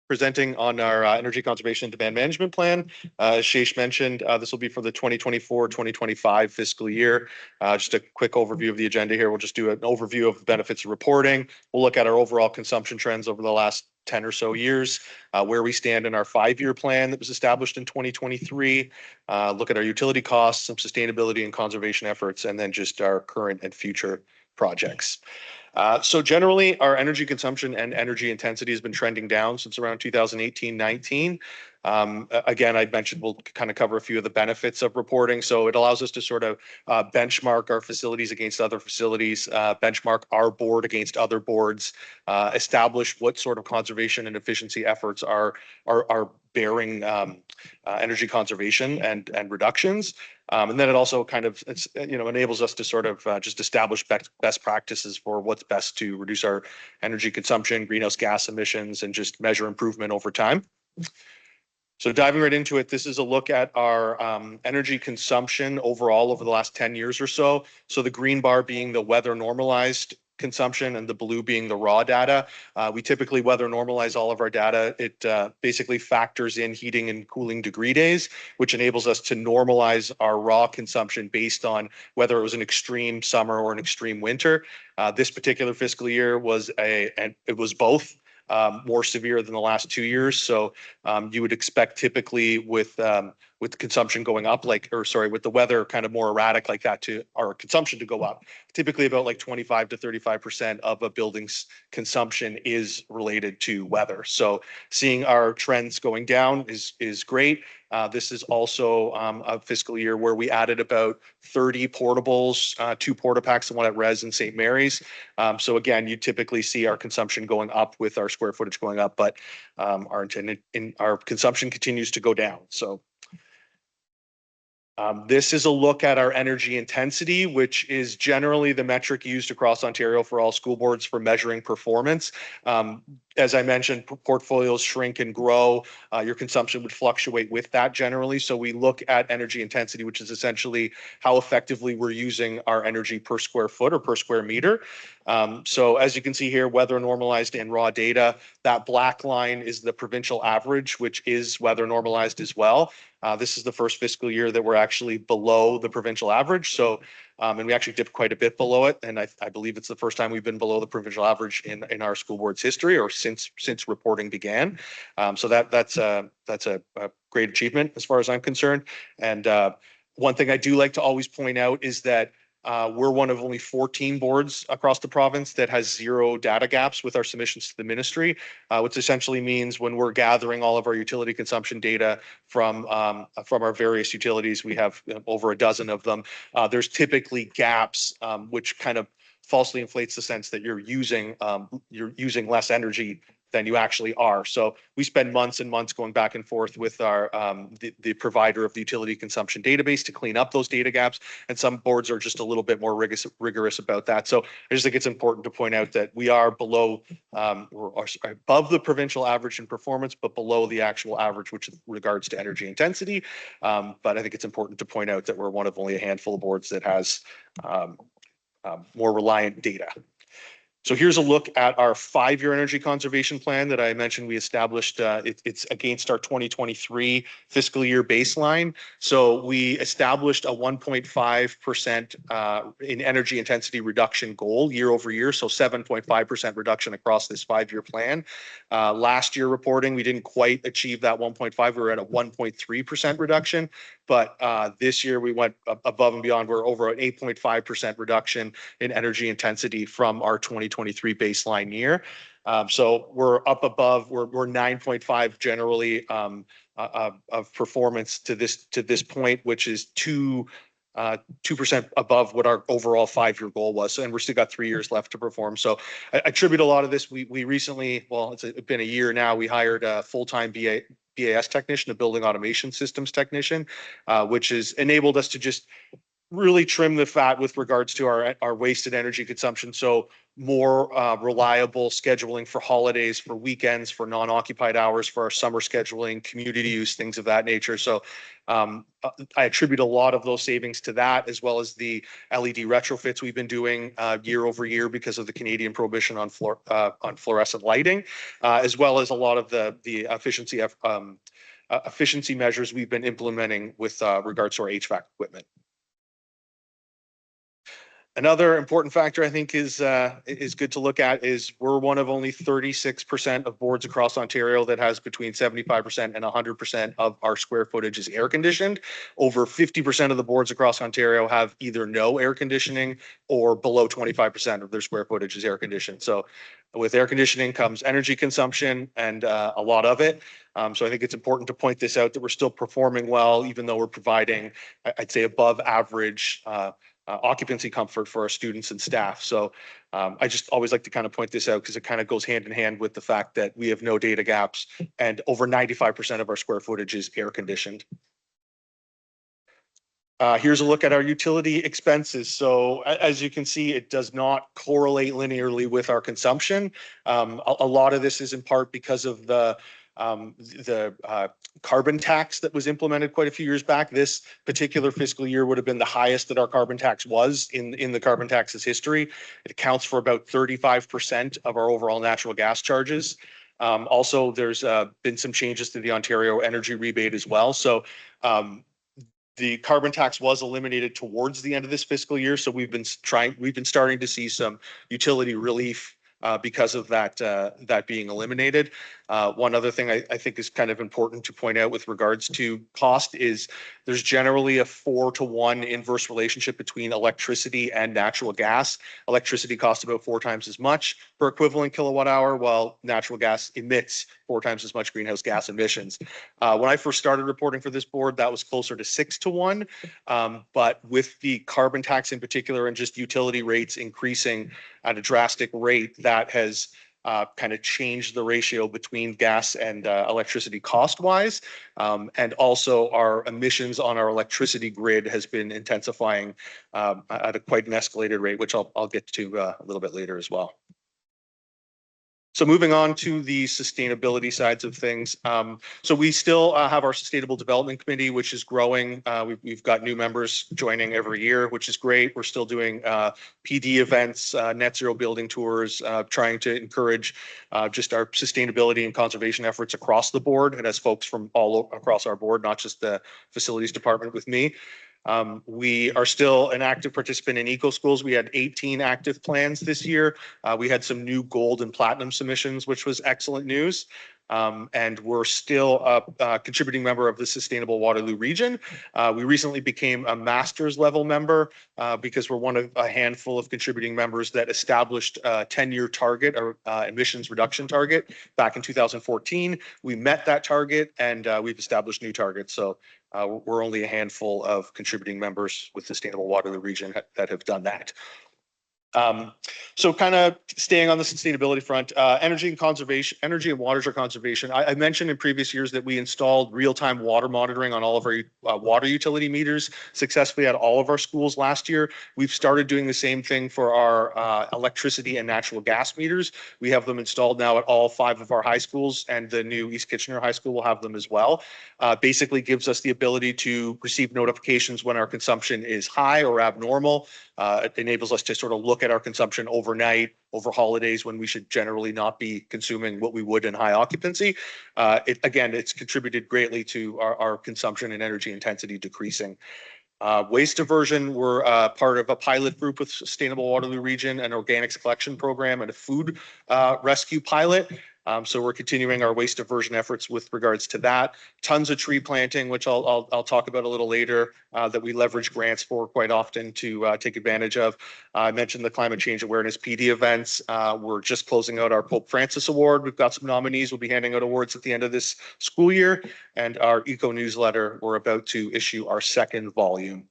Presenting on our energy conservation and demand management plan. As Sheesh mentioned, this will be for the 2024-2025 fiscal year. Just a quick overview of the agenda here. We'll just do an overview of the benefits of reporting. We'll look at our overall consumption trends over the last 10 or so years, where we stand in our 5-year plan that was established in 2023, look at our utility costs, some sustainability and conservation efforts, and then just our current and future projects. So generally, our energy consumption and energy intensity has been trending down since around 2018-19. Again, I mentioned we'll kind of cover a few of the benefits of reporting. So it allows us to sort of benchmark our facilities against other facilities, benchmark our board against other boards, establish what sort of conservation and efficiency efforts are bearing energy conservation and reductions. And then it also kind of, enables us to sort of just establish best practices for what's best to reduce our energy consumption, greenhouse gas emissions, and just measure improvement over time. So diving right into it, this is a look at our energy consumption overall over the last 10 years or so. So the green bar being the weather normalized consumption and the blue being the raw data. We typically weather normalize all of our data. It basically factors in heating and cooling degree days, which enables us to normalize our raw consumption based on whether it was an extreme summer or an extreme winter. This particular fiscal year was and it was both. More severe than the last 2 years. So you would expect typically with consumption going up, with the weather kind of more erratic like that, to our consumption to go up. Typically about like 25 to 35% of a building's consumption is related to weather. So seeing our trends going down is great. This is also a fiscal year where we added about 30 portables, 2 porta packs and 1 at Res and St. Mary's. So again, you typically see our consumption going up with our square footage going up, but our consumption continues to go down. So this is a look at our energy intensity, which is generally the metric used across Ontario for all school boards for measuring performance. As I mentioned, portfolios shrink and grow. Your consumption would fluctuate with that generally. So we look at energy intensity, which is essentially how effectively we're using our energy per square foot or per square meter. So as you can see here, weather normalized and raw data. That black line is the provincial average, which is weather normalized as well. This is the first fiscal year that we're actually below the provincial average. So, and we actually dipped quite a bit below it. And I believe it's the first time we've been below the provincial average in our school board's history, or since reporting began. So that's a great achievement as far as I'm concerned. And one thing I do like to always point out is that we're one of only 14 boards across the province that has 0 data gaps with our submissions to the ministry, which essentially means when we're gathering all of our utility consumption data from our various utilities, we have over a dozen of them. There's typically gaps, which kind of falsely inflates the sense that you're using less energy than you actually are. So we spend months and months going back and forth with our the provider of the utility consumption database to clean up those data gaps. And some boards are just a little bit more rigorous about that. So I just think it's important to point out that we are below or above the provincial average in performance, but below the actual average, which regards to energy intensity. But I think it's important to point out that we're one of only a handful of boards that has more reliant data. So here's a look at our 5-year energy conservation plan that I mentioned we established. It's against our 2023 fiscal year baseline. So we established a 1.5% in energy intensity reduction goal year over year. So 7.5% reduction across this 5-year plan. Last year reporting, we didn't quite achieve that 1.5. We were at a 1.3% reduction. But this year we went above and beyond. We're over an 8.5% reduction in energy intensity from our 2023 baseline year. So we're up above, we're 9.5 generally of performance to this point, which is 2% above what our overall 5-year goal was. And we're still got 3 years left to perform. So I attribute a lot of this. We recently, well, it's been a year now, we hired a full-time BAS technician, a building automation systems technician, which has enabled us to just really trim the fat with regards to our wasted energy consumption. So more reliable scheduling for holidays, for weekends, for non-occupied hours, for our summer scheduling, community use, things of that nature. So I attribute a lot of those savings to that, as well as the LED retrofits we've been doing year over year because of the Canadian prohibition on fluorescent lighting, as well as a lot of the efficiency measures we've been implementing with regards to our HVAC equipment. Another important factor I think is good to look at is we're one of only 36% of boards across Ontario that has between 75% and 100% of our square footage is air conditioned. Over 50% of the boards across Ontario have either no air conditioning or below 25% of their square footage is air conditioned. So with air conditioning comes energy consumption and a lot of it. So I think it's important to point this out that we're still performing well, even though we're providing, I'd say, above average occupancy comfort for our students and staff. So I just always like to kind of point this out because it kind of goes hand in hand with the fact that we have no data gaps and over 95% of our square footage is air conditioned. Here's a look at our utility expenses. So as you can see, it does not correlate linearly with our consumption. A lot of this is in part because of the carbon tax that was implemented quite a few years back. This particular fiscal year would have been the highest that our carbon tax was in the carbon tax's history. It accounts for about 35% of our overall natural gas charges. Also, there's been some changes to the Ontario energy rebate as well. So the carbon tax was eliminated towards the end of this fiscal year. So we've been starting to see some utility relief because of that being eliminated. One other thing I think is kind of important to point out with regards to cost is there's generally a 4-to-1 inverse relationship between electricity and natural gas. Electricity costs about 4 times as much per equivalent kilowatt hour, while natural gas emits 4 times as much greenhouse gas emissions. When I first started reporting for this board, that was closer to 6-to-1. But with the carbon tax in particular and just utility rates increasing at a drastic rate, that has kind of changed the ratio between gas and electricity cost-wise. And also our emissions on our electricity grid has been intensifying at a quite an escalated rate, which I'll get to a little bit later as well. So moving on to the sustainability sides of things. So we still have our Sustainable Development Committee, which is growing. We've got new members joining every year, which is great. We're still doing PD events, net zero building tours, trying to encourage just our sustainability and conservation efforts across the board. And as folks from all across our board, not just the facilities department with me. We are still an active participant in eco schools. We had 18 active plans this year. We had some new gold and platinum submissions, which was excellent news. And we're still a contributing member of the Sustainable Waterloo Region. We recently became a master's level member because we're one of a handful of contributing members that established a 10-year target or emissions reduction target back in 2014. We met that target and we've established new targets. So we're only a handful of contributing members with Sustainable Waterloo Region that have done that. So kind of staying on the sustainability front, energy and water conservation. I mentioned in previous years that we installed real-time water monitoring on all of our water utility meters successfully at all of our schools last year. We've started doing the same thing for our electricity and natural gas meters. We have them installed now at all 5 of our high schools, and the new East Kitchener High School will have them as well. Basically gives us the ability to receive notifications when our consumption is high or abnormal. It enables us to sort of look at our consumption overnight, over holidays when we should generally not be consuming what we would in high occupancy. It's contributed greatly to our consumption and energy intensity decreasing. Waste diversion, we're part of a pilot group with Sustainable Waterloo Region, an organics collection program, and a food rescue pilot. So we're continuing our waste diversion efforts with regards to that. Tons of tree planting, which I'll talk about a little later, that we leverage grants for quite often to take advantage of. I mentioned the climate change awareness PD events. We're just closing out our Pope Francis Award. We've got some nominees. We'll be handing out awards at the end of this school year. And our eco newsletter, we're about to issue our 2nd volume.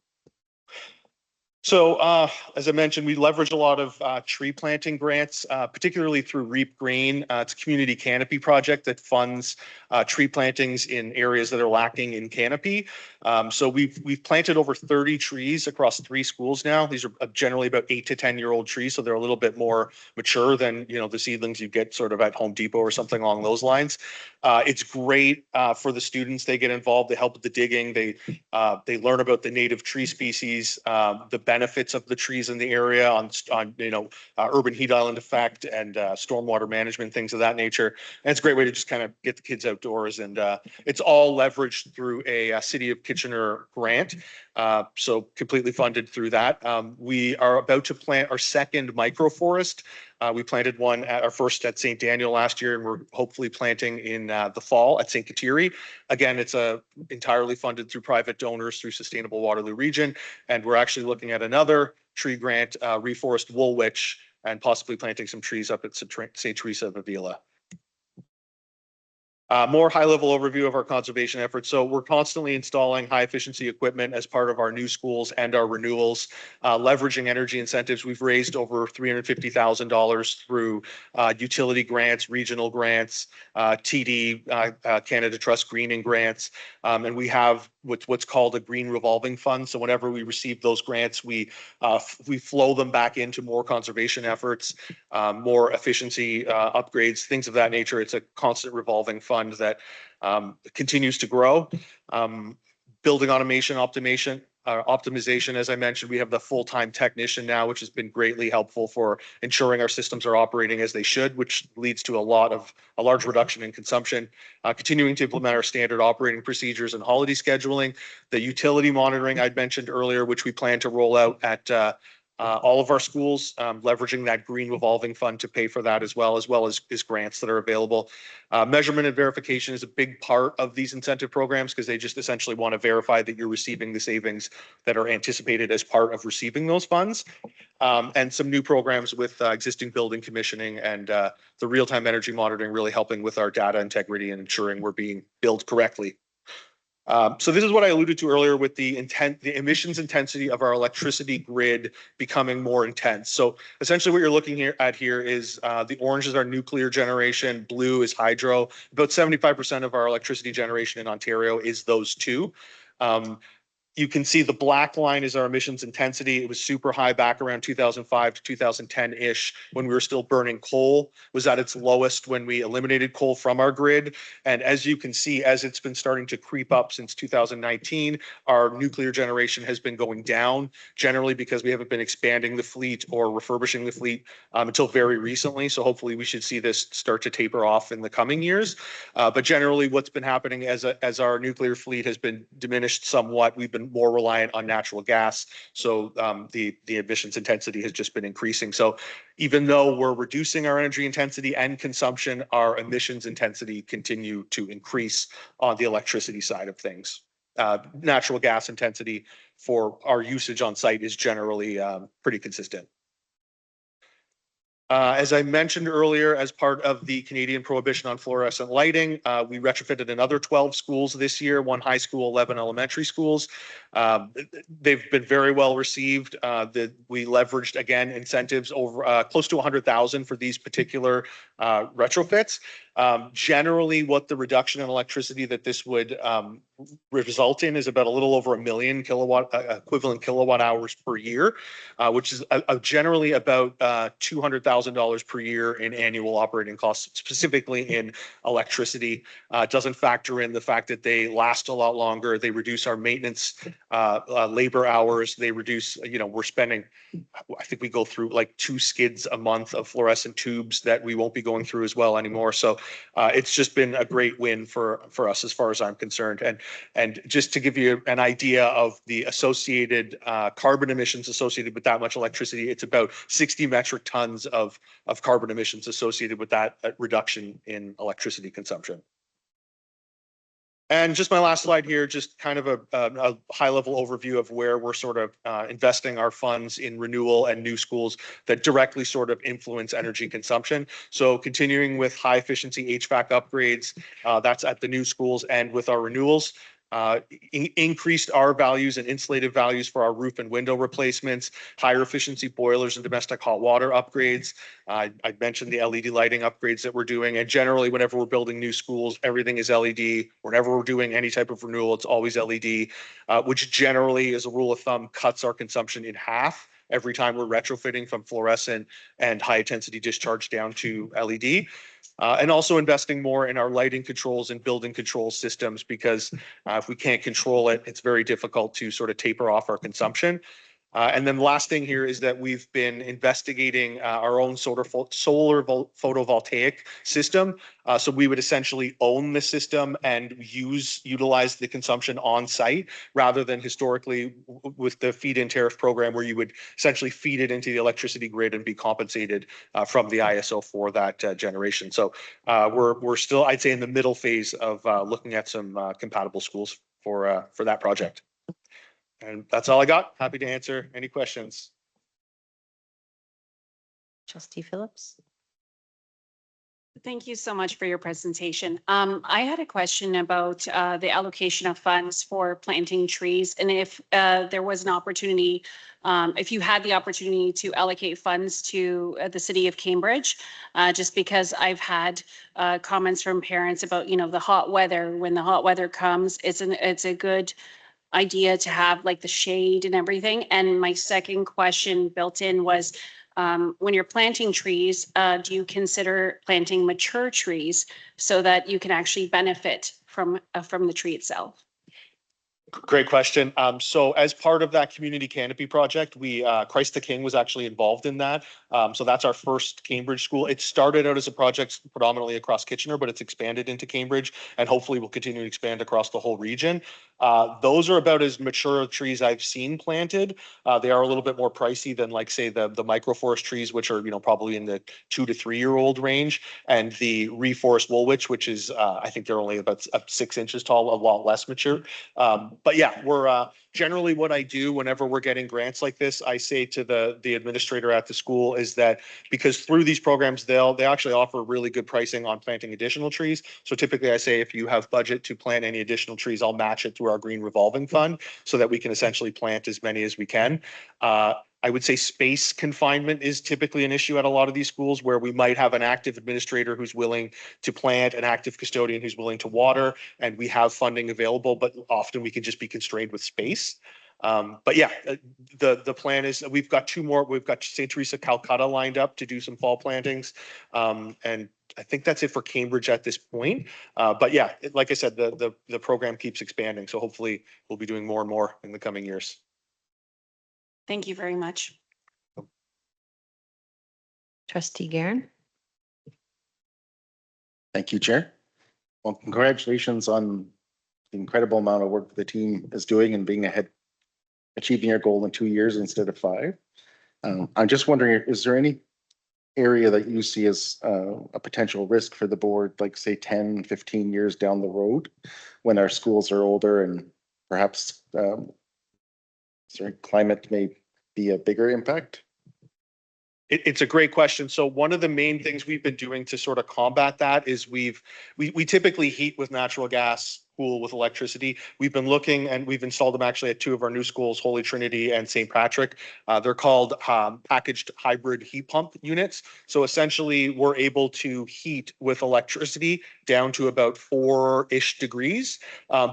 So as I mentioned, we leverage a lot of tree planting grants, particularly through Reap Green. It's a community canopy project that funds tree plantings in areas that are lacking in canopy. So we've planted over 30 trees across 3 schools now. These are generally about 8 to 10-year-old trees, so they're a little bit more mature than the seedlings you get sort of at Home Depot or something along those lines. It's great for the students. They get involved. They help with the digging. They learn about the native tree species, the benefits of the trees in the area on urban heat island effect and stormwater management, things of that nature. And it's a great way to just kind of get the kids outdoors. And it's all leveraged through a City of Kitchener grant. So completely funded through that. We are about to plant our 2nd microforest. We planted one at our first at St. Daniel last year, and we're hopefully planting in the fall at St. Kateri. Again, it's entirely funded through private donors through Sustainable Waterloo Region. And we're actually looking at another tree grant, Reforest Woolwich, and possibly planting some trees up at St. Teresa of Avila. More high-level overview of our conservation efforts. So we're constantly installing high-efficiency equipment as part of our new schools and our renewals, leveraging energy incentives. We've raised over $350,000 through utility grants, regional grants, TD, Canada Trust greening grants, and we have what's called a green revolving fund. So whenever we receive those grants, we flow them back into more conservation efforts, more efficiency upgrades, things of that nature. It's a constant revolving fund that continues to grow. Building automation, optimization, as I mentioned, we have the full-time technician now, which has been greatly helpful for ensuring our systems are operating as they should, which leads to a large reduction in consumption. Continuing to implement our standard operating procedures and holiday scheduling, the utility monitoring I'd mentioned earlier, which we plan to roll out at all of our schools, leveraging that green revolving fund to pay for that as well as grants that are available. Measurement and verification is a big part of these incentive programs because they just essentially want to verify that you're receiving the savings that are anticipated as part of receiving those funds. And some new programs with existing building commissioning and the real-time energy monitoring really helping with our data integrity and ensuring we're being billed correctly. So this is what I alluded to earlier with the emissions intensity of our electricity grid becoming more intense. So essentially what you're looking at here is the orange is our nuclear generation, blue is hydro. About 75% of our electricity generation in Ontario is those two. You can see the black line is our emissions intensity. It was super high back around 2005 to 2010-ish when we were still burning coal. It was at its lowest when we eliminated coal from our grid. And as you can see, as it's been starting to creep up since 2019, our nuclear generation has been going down, generally because we haven't been expanding the fleet or refurbishing the fleet until very recently. So hopefully we should see this start to taper off in the coming years. But generally what's been happening as our nuclear fleet has been diminished somewhat, we've been more reliant on natural gas. So the emissions intensity has just been increasing. So even though we're reducing our energy intensity and consumption, our emissions intensity continue to increase on the electricity side of things. Natural gas intensity for our usage on site is generally pretty consistent. As I mentioned earlier, as part of the Canadian prohibition on fluorescent lighting, we retrofitted another 12 schools this year, 1 high school, 11 elementary schools. They've been very well received. We leveraged, again, incentives over close to 100,000 for these particular retrofits. Generally, what the reduction in electricity that this would result in is about a little over 1 million equivalent kilowatt hours per year, which is generally about $200,000 per year in annual operating costs, specifically in electricity. It doesn't factor in the fact that they last a lot longer. They reduce our maintenance labor hours. They reduce, we're spending, I think we go through like 2 skids a month of fluorescent tubes that we won't be going through as well anymore. So it's just been a great win for us as far as I'm concerned. And just to give you an idea of the associated carbon emissions associated with that much electricity, it's about 60 metric tons of carbon emissions associated with that reduction in electricity consumption. And just my last slide here, just kind of a high-level overview of where we're sort of investing our funds in renewal and new schools that directly sort of influence energy consumption. So continuing with high-efficiency HVAC upgrades, that's at the new schools and with our renewals. Increased R values and insulative values for our roof and window replacements, higher efficiency boilers and domestic hot water upgrades. I mentioned the LED lighting upgrades that we're doing. And generally, whenever we're building new schools, everything is LED. Whenever we're doing any type of renewal, it's always LED, which generally, as a rule of thumb, cuts our consumption in half every time we're retrofitting from fluorescent and high intensity discharge down to LED. And also investing more in our lighting controls and building control systems, because if we can't control it, it's very difficult to sort of taper off our consumption. And then the last thing here is that we've been investigating our own solar photovoltaic system. So we would essentially own the system and utilize the consumption on site rather than historically with the feed-in tariff program where you would essentially feed it into the electricity grid and be compensated from the ISO for that generation. So we're still, I'd say, in the middle phase of looking at some compatible schools for that project. And that's all I got. Happy to answer any questions. Trustee Phillips? Thank you so much for your presentation. I had a question about the allocation of funds for planting trees, and if there was an opportunity, if you had the opportunity to allocate funds to the city of Cambridge, just because I've had comments from parents about, you know, the hot weather. When the hot weather comes, it's a good idea to have like the shade and everything. And my second question built in was, when you're planting trees, do you consider planting mature trees so that you can actually benefit from the tree itself? Great question. So as part of that community canopy project, we, Christ the King was actually involved in that. So that's our first Cambridge school. It started out as a project predominantly across Kitchener, but it's expanded into Cambridge and hopefully will continue to expand across the whole region. Those are about as mature trees I've seen planted. They are a little bit more pricey than like say the microforest trees, which are, you know, probably in the 2 to 3 year old range, and the reforest woolwich, which is I think they're only about 6 inches tall, a lot less mature. But yeah, we're generally what I do whenever we're getting grants like this, I say to the administrator at the school is that because through these programs, they actually offer really good pricing on planting additional trees. So typically I say if you have budget to plant any additional trees, I'll match it through our green revolving fund so that we can essentially plant as many as we can. I would say space confinement is typically an issue at a lot of these schools where we might have an active administrator who's willing to plant, an active custodian who's willing to water, and we have funding available, but often we can just be constrained with space. But yeah, the plan is we've got 2 more. We've got St. Teresa Calcutta lined up to do some fall plantings. And I think that's it for Cambridge at this point. But yeah, like I said, the program keeps expanding. So hopefully we'll be doing more and more in the coming years. Thank you very much. Trustee Guerin. Thank you, Chair. Well, congratulations on the incredible amount of work the team is doing and being ahead, achieving your goal in 2 years instead of 5. I'm just wondering, is there any area that you see as a potential risk for the board, like say 10, 15 years down the road when our schools are older and perhaps climate may be a bigger impact? It's a great question. So one of the main things we've been doing to sort of combat that is we typically heat with natural gas, cool with electricity. We've been looking and we've installed them actually at 2 of our new schools, Holy Trinity and St. Patrick. They're called packaged hybrid heat pump units. So essentially we're able to heat with electricity down to about 4-ish degrees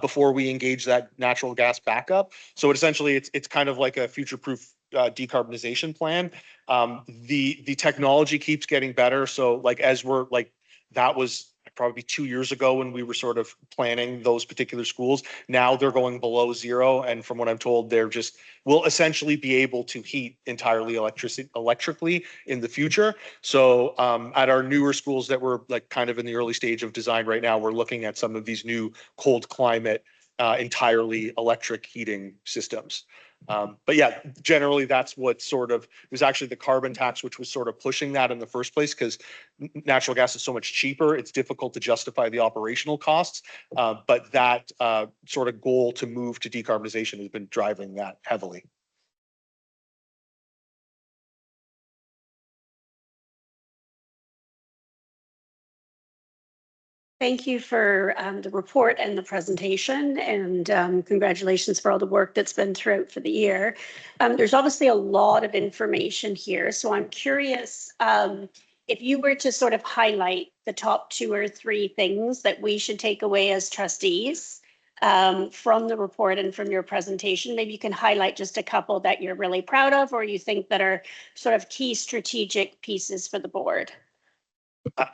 before we engage that natural gas backup. So essentially it's kind of like a future-proof decarbonization plan. The technology keeps getting better. So like as we're like, that was probably 2 years ago when we were sort of planning those particular schools. Now they're going below 0. And from what I'm told, will essentially be able to heat entirely electrically in the future. So at our newer schools that we're like kind of in the early stage of design right now, we're looking at some of these new cold climate entirely electric heating systems. But yeah, generally that's what sort of, it was actually the carbon tax, which was sort of pushing that in the first place because natural gas is so much cheaper. It's difficult to justify the operational costs. But that sort of goal to move to decarbonization has been driving that heavily. Thank you for the report and the presentation, and congratulations for all the work that's been throughout for the year. There's obviously a lot of information here, so I'm curious if you were to sort of highlight the top 2 or 3 things that we should take away as trustees from the report and from your presentation. Maybe you can highlight just a couple that you're really proud of or you think that are sort of key strategic pieces for the board.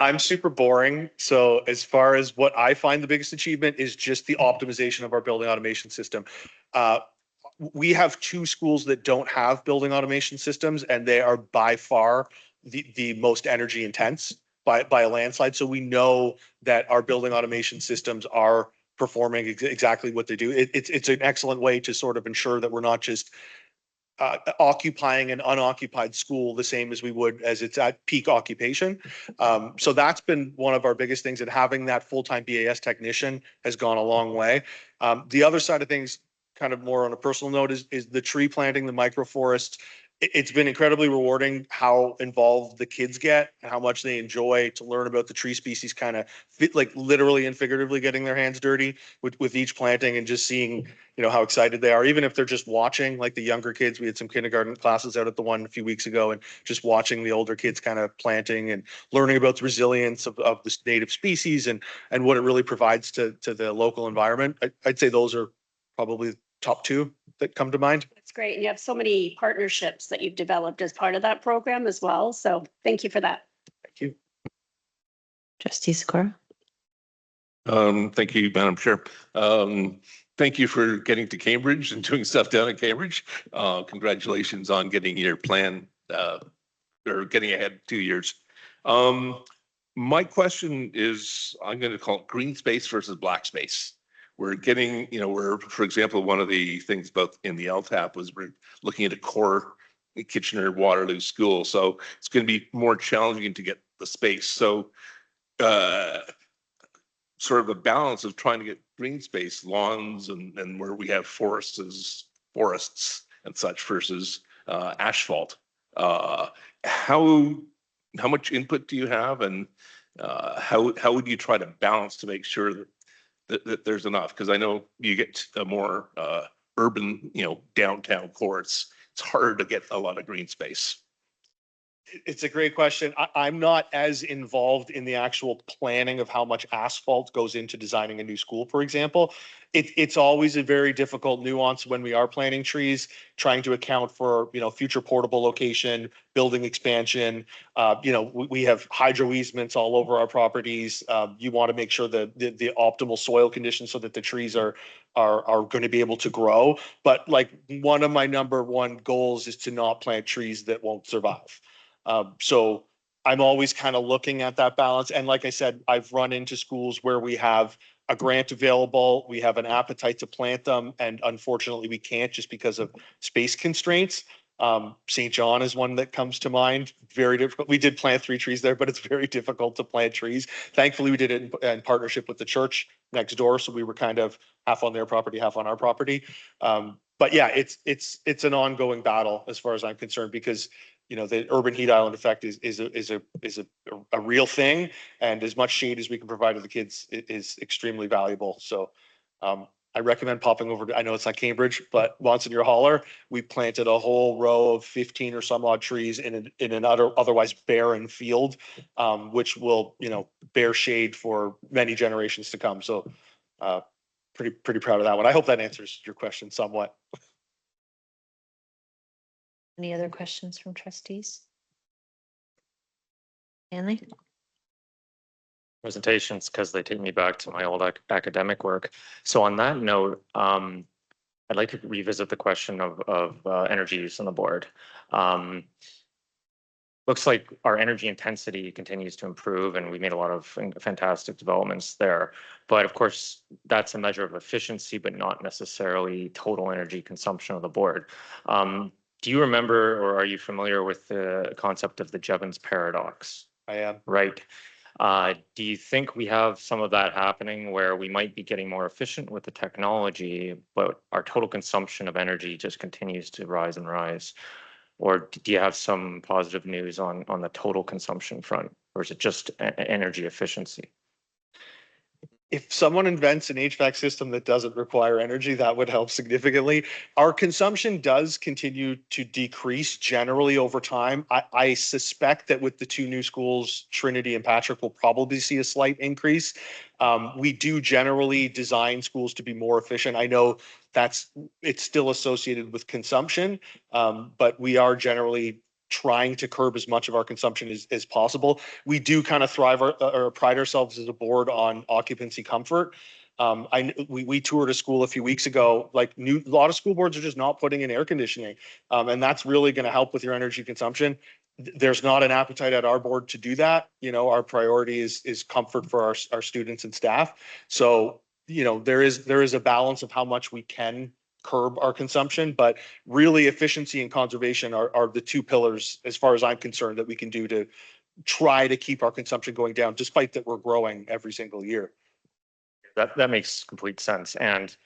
I'm super boring. So as far as what I find the biggest achievement is just the optimization of our building automation system. We have 2 schools that don't have building automation systems, and they are by far the most energy intense by a landslide. So we know that our building automation systems are performing exactly what they do. It's an excellent way to sort of ensure that we're not just occupying an unoccupied school the same as we would as it's at peak occupation. So that's been one of our biggest things, and having that full-time BAS technician has gone a long way. The other side of things, kind of more on a personal note, is the tree planting, the microforest. it's been incredibly rewarding how involved the kids get and how much they enjoy to learn about the tree species, kind of like literally and figuratively getting their hands dirty with each planting and just seeing, you know, how excited they are, even if they're just watching, like the younger kids. We had some kindergarten classes out at the one a few weeks ago, and just watching the older kids kind of planting and learning about the resilience of this native species and what it really provides to the local environment. I'd say those are probably top two that come to mind. It's great. And you have so many partnerships that you've developed as part of that program as well. So thank you for that. Thank you. Trustee Sikora? Thank you, Madam Chair. Thank you for getting to Cambridge and doing stuff down in Cambridge. Congratulations on getting your plan, or getting ahead 2 years. My question is, I'm going to call it green space versus black space. We're getting, you know, we're, for example, one of the things about in the LTAP was we're looking at a core Kitchener-Waterloo school. So it's going to be more challenging to get the space. So sort of a balance of trying to get green space, lawns, and where we have forests and such versus asphalt. How much input do you have, and how would you try to balance to make sure that there's enough? Because I know you get a more urban, you know, downtown core. It's harder to get a lot of green space. It's a great question. I'm not as involved in the actual planning of how much asphalt goes into designing a new school, for example. It's always a very difficult nuance when we are planting trees, trying to account for, you know, future portable location, building expansion. You know, we have hydro easements all over our properties. You want to make sure that the optimal soil conditions so that the trees are going to be able to grow. But like, one of my number one goals is to not plant trees that won't survive. So I'm always kind of looking at that balance. And like I said, I've run into schools where we have a grant available, we have an appetite to plant them, and unfortunately we can't just because of space constraints. St. John is one that comes to mind. Very difficult. We did plant 3 trees there, but it's very difficult to plant trees. Thankfully, we did it in partnership with the church next door, so we were kind of half on their property, half on our property. But yeah, it's an ongoing battle as far as I'm concerned, because you know, the urban heat island effect is a real thing, and as much shade as we can provide to the kids is extremely valuable. So I recommend popping over to, I know it's not Cambridge, but Monsignor Holler, we planted a whole row of 15 or some odd trees in an otherwise barren field, which will, you know, bear shade for many generations to come. So pretty proud of that one. I hope that answers your question somewhat. Any other questions from trustees? Stanley? Presentations, because they take me back to my old academic work. So on that note, I'd like to revisit the question of energy use on the board. Looks like our energy intensity continues to improve, and we made a lot of fantastic developments there. But of course, that's a measure of efficiency, but not necessarily total energy consumption of the board. Do you remember, or are you familiar with the concept of the Jevons paradox? I am. Right. Do you think we have some of that happening where we might be getting more efficient with the technology, but our total consumption of energy just continues to rise and rise? Or do you have some positive news on the total consumption front, or is it just energy efficiency? If someone invents an HVAC system that doesn't require energy, that would help significantly. Our consumption does continue to decrease generally over time. I suspect that with the 2 new schools, Trinity and Patrick, will probably see a slight increase. We do generally design schools to be more efficient. I know it's still associated with consumption, but we are generally trying to curb as much of our consumption as possible. We do kind of thrive or pride ourselves as a board on occupancy comfort. We toured a school a few weeks ago. Like, a lot of school boards are just not putting in air conditioning, and that's really going to help with your energy consumption. There's not an appetite at our board to do that. You know, our priority is comfort for our students and staff. So, you know, there is a balance of how much we can curb our consumption, but really efficiency and conservation are the 2 pillars, as far as I'm concerned, that we can do to try to keep our consumption going down, despite that we're growing every single year. That makes complete sense. And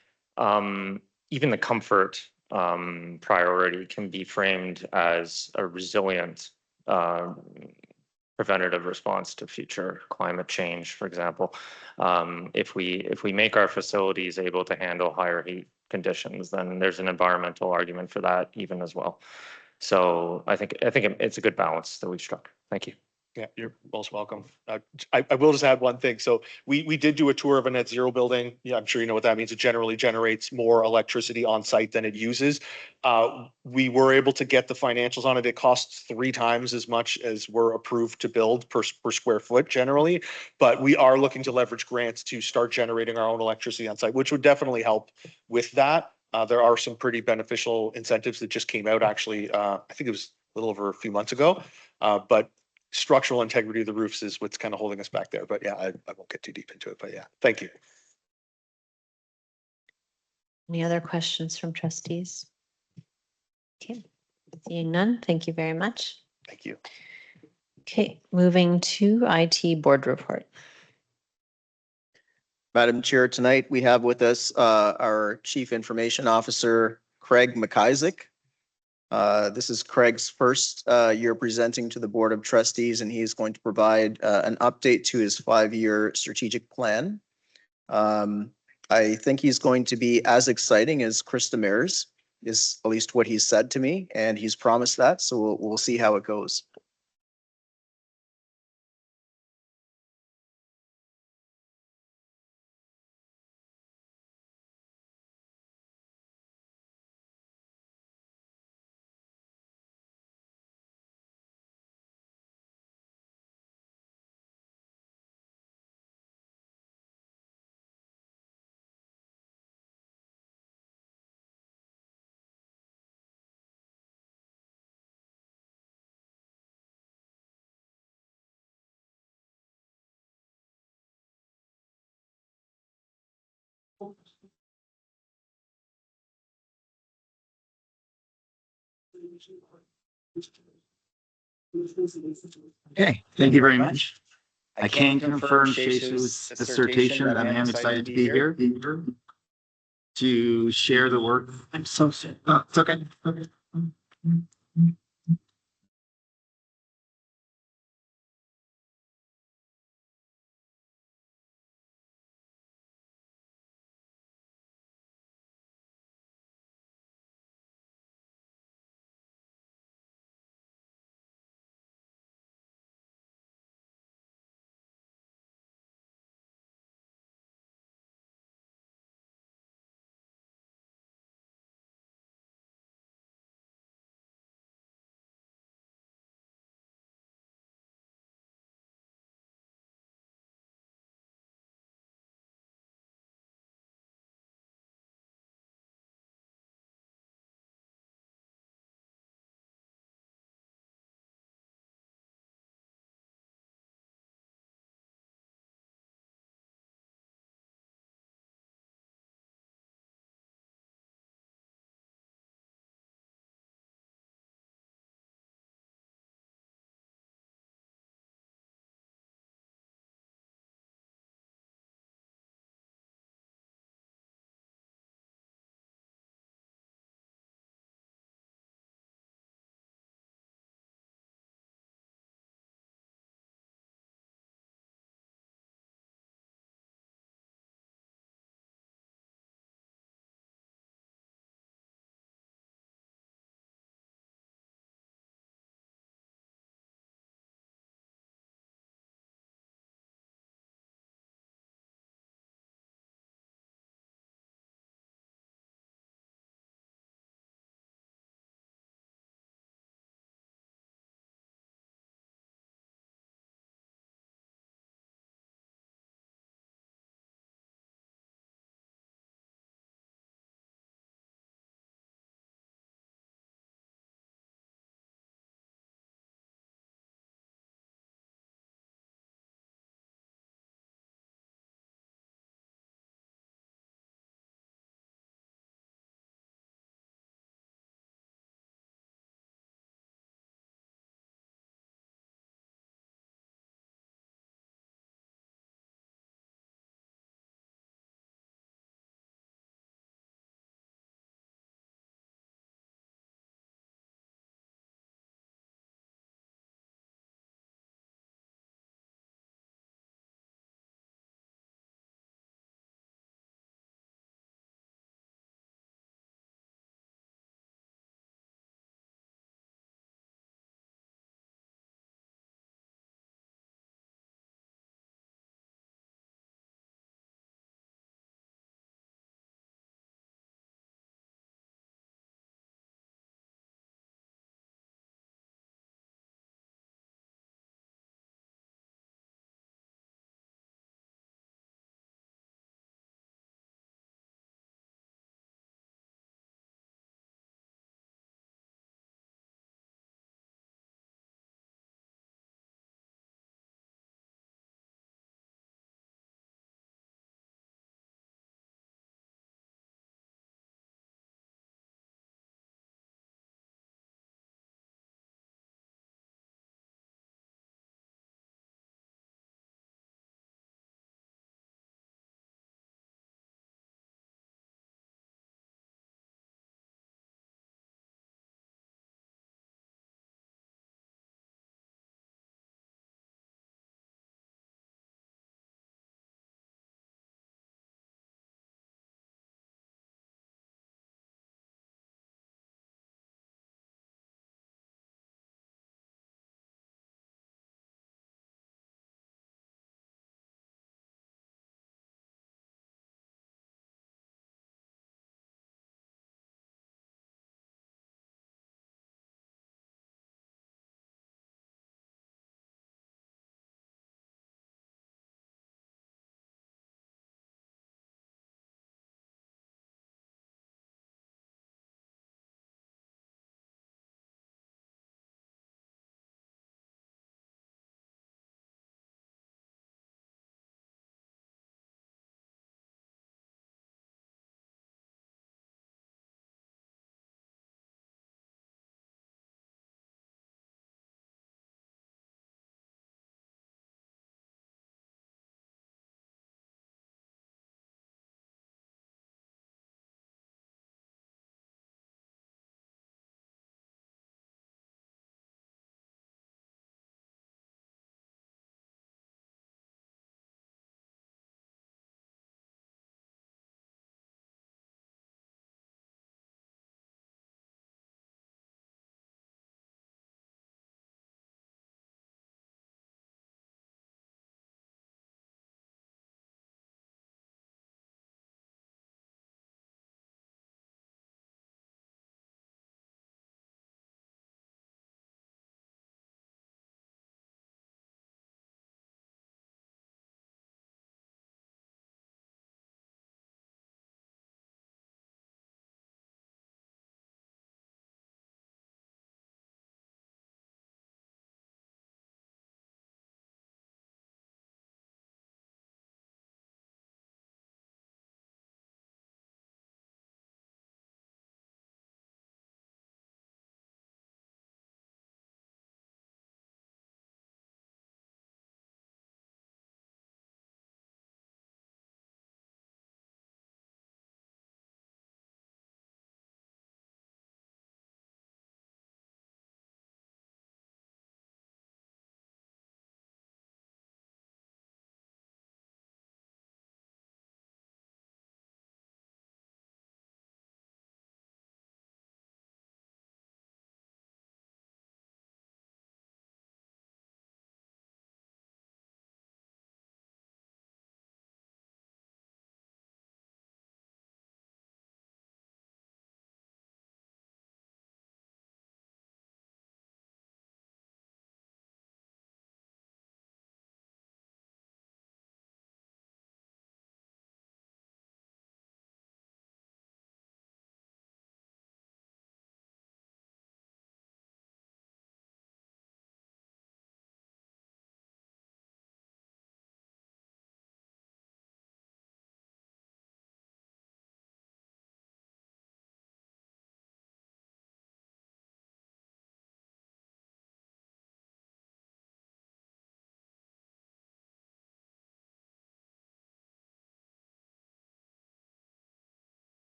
even the comfort priority can be framed as a resilient preventative response to future climate change, for example. If we make our facilities able to handle higher heat conditions, then there's an environmental argument for that even as well. So I think it's a good balance that we've struck. Thank you. Yeah, you're most welcome. I will just add one thing. So we did do a tour of a net zero building. Yeah, I'm sure you know what that means. It generally generates more electricity on site than it uses. We were able to get the financials on it. It costs 3 times as much as we're approved to build per square foot generally. But we are looking to leverage grants to start generating our own electricity on site, which would definitely help with that. There are some pretty beneficial incentives that just came out actually. I think it was a little over a few months ago. But structural integrity of the roofs is what's kind of holding us back there. But yeah, I won't get too deep into it, but yeah, thank you. Any other questions from trustees? Okay, seeing none, thank you very much. Thank you. Okay, moving to IT board report. Madam Chair, tonight we have with us our Chief Information Officer, Craig McIsaac. This is Craig's first year presenting to the Board of Trustees, and he's going to provide an update to his 5-year strategic plan. I think he's going to be as exciting as Krista Mares, is at least what he's said to me, and he's promised that, so we'll see how it goes. Okay, thank you very much. I can confirm Sheshu's dissertation that I am excited to be here to share the work. I'm so sick. Oh, it's okay. Okay.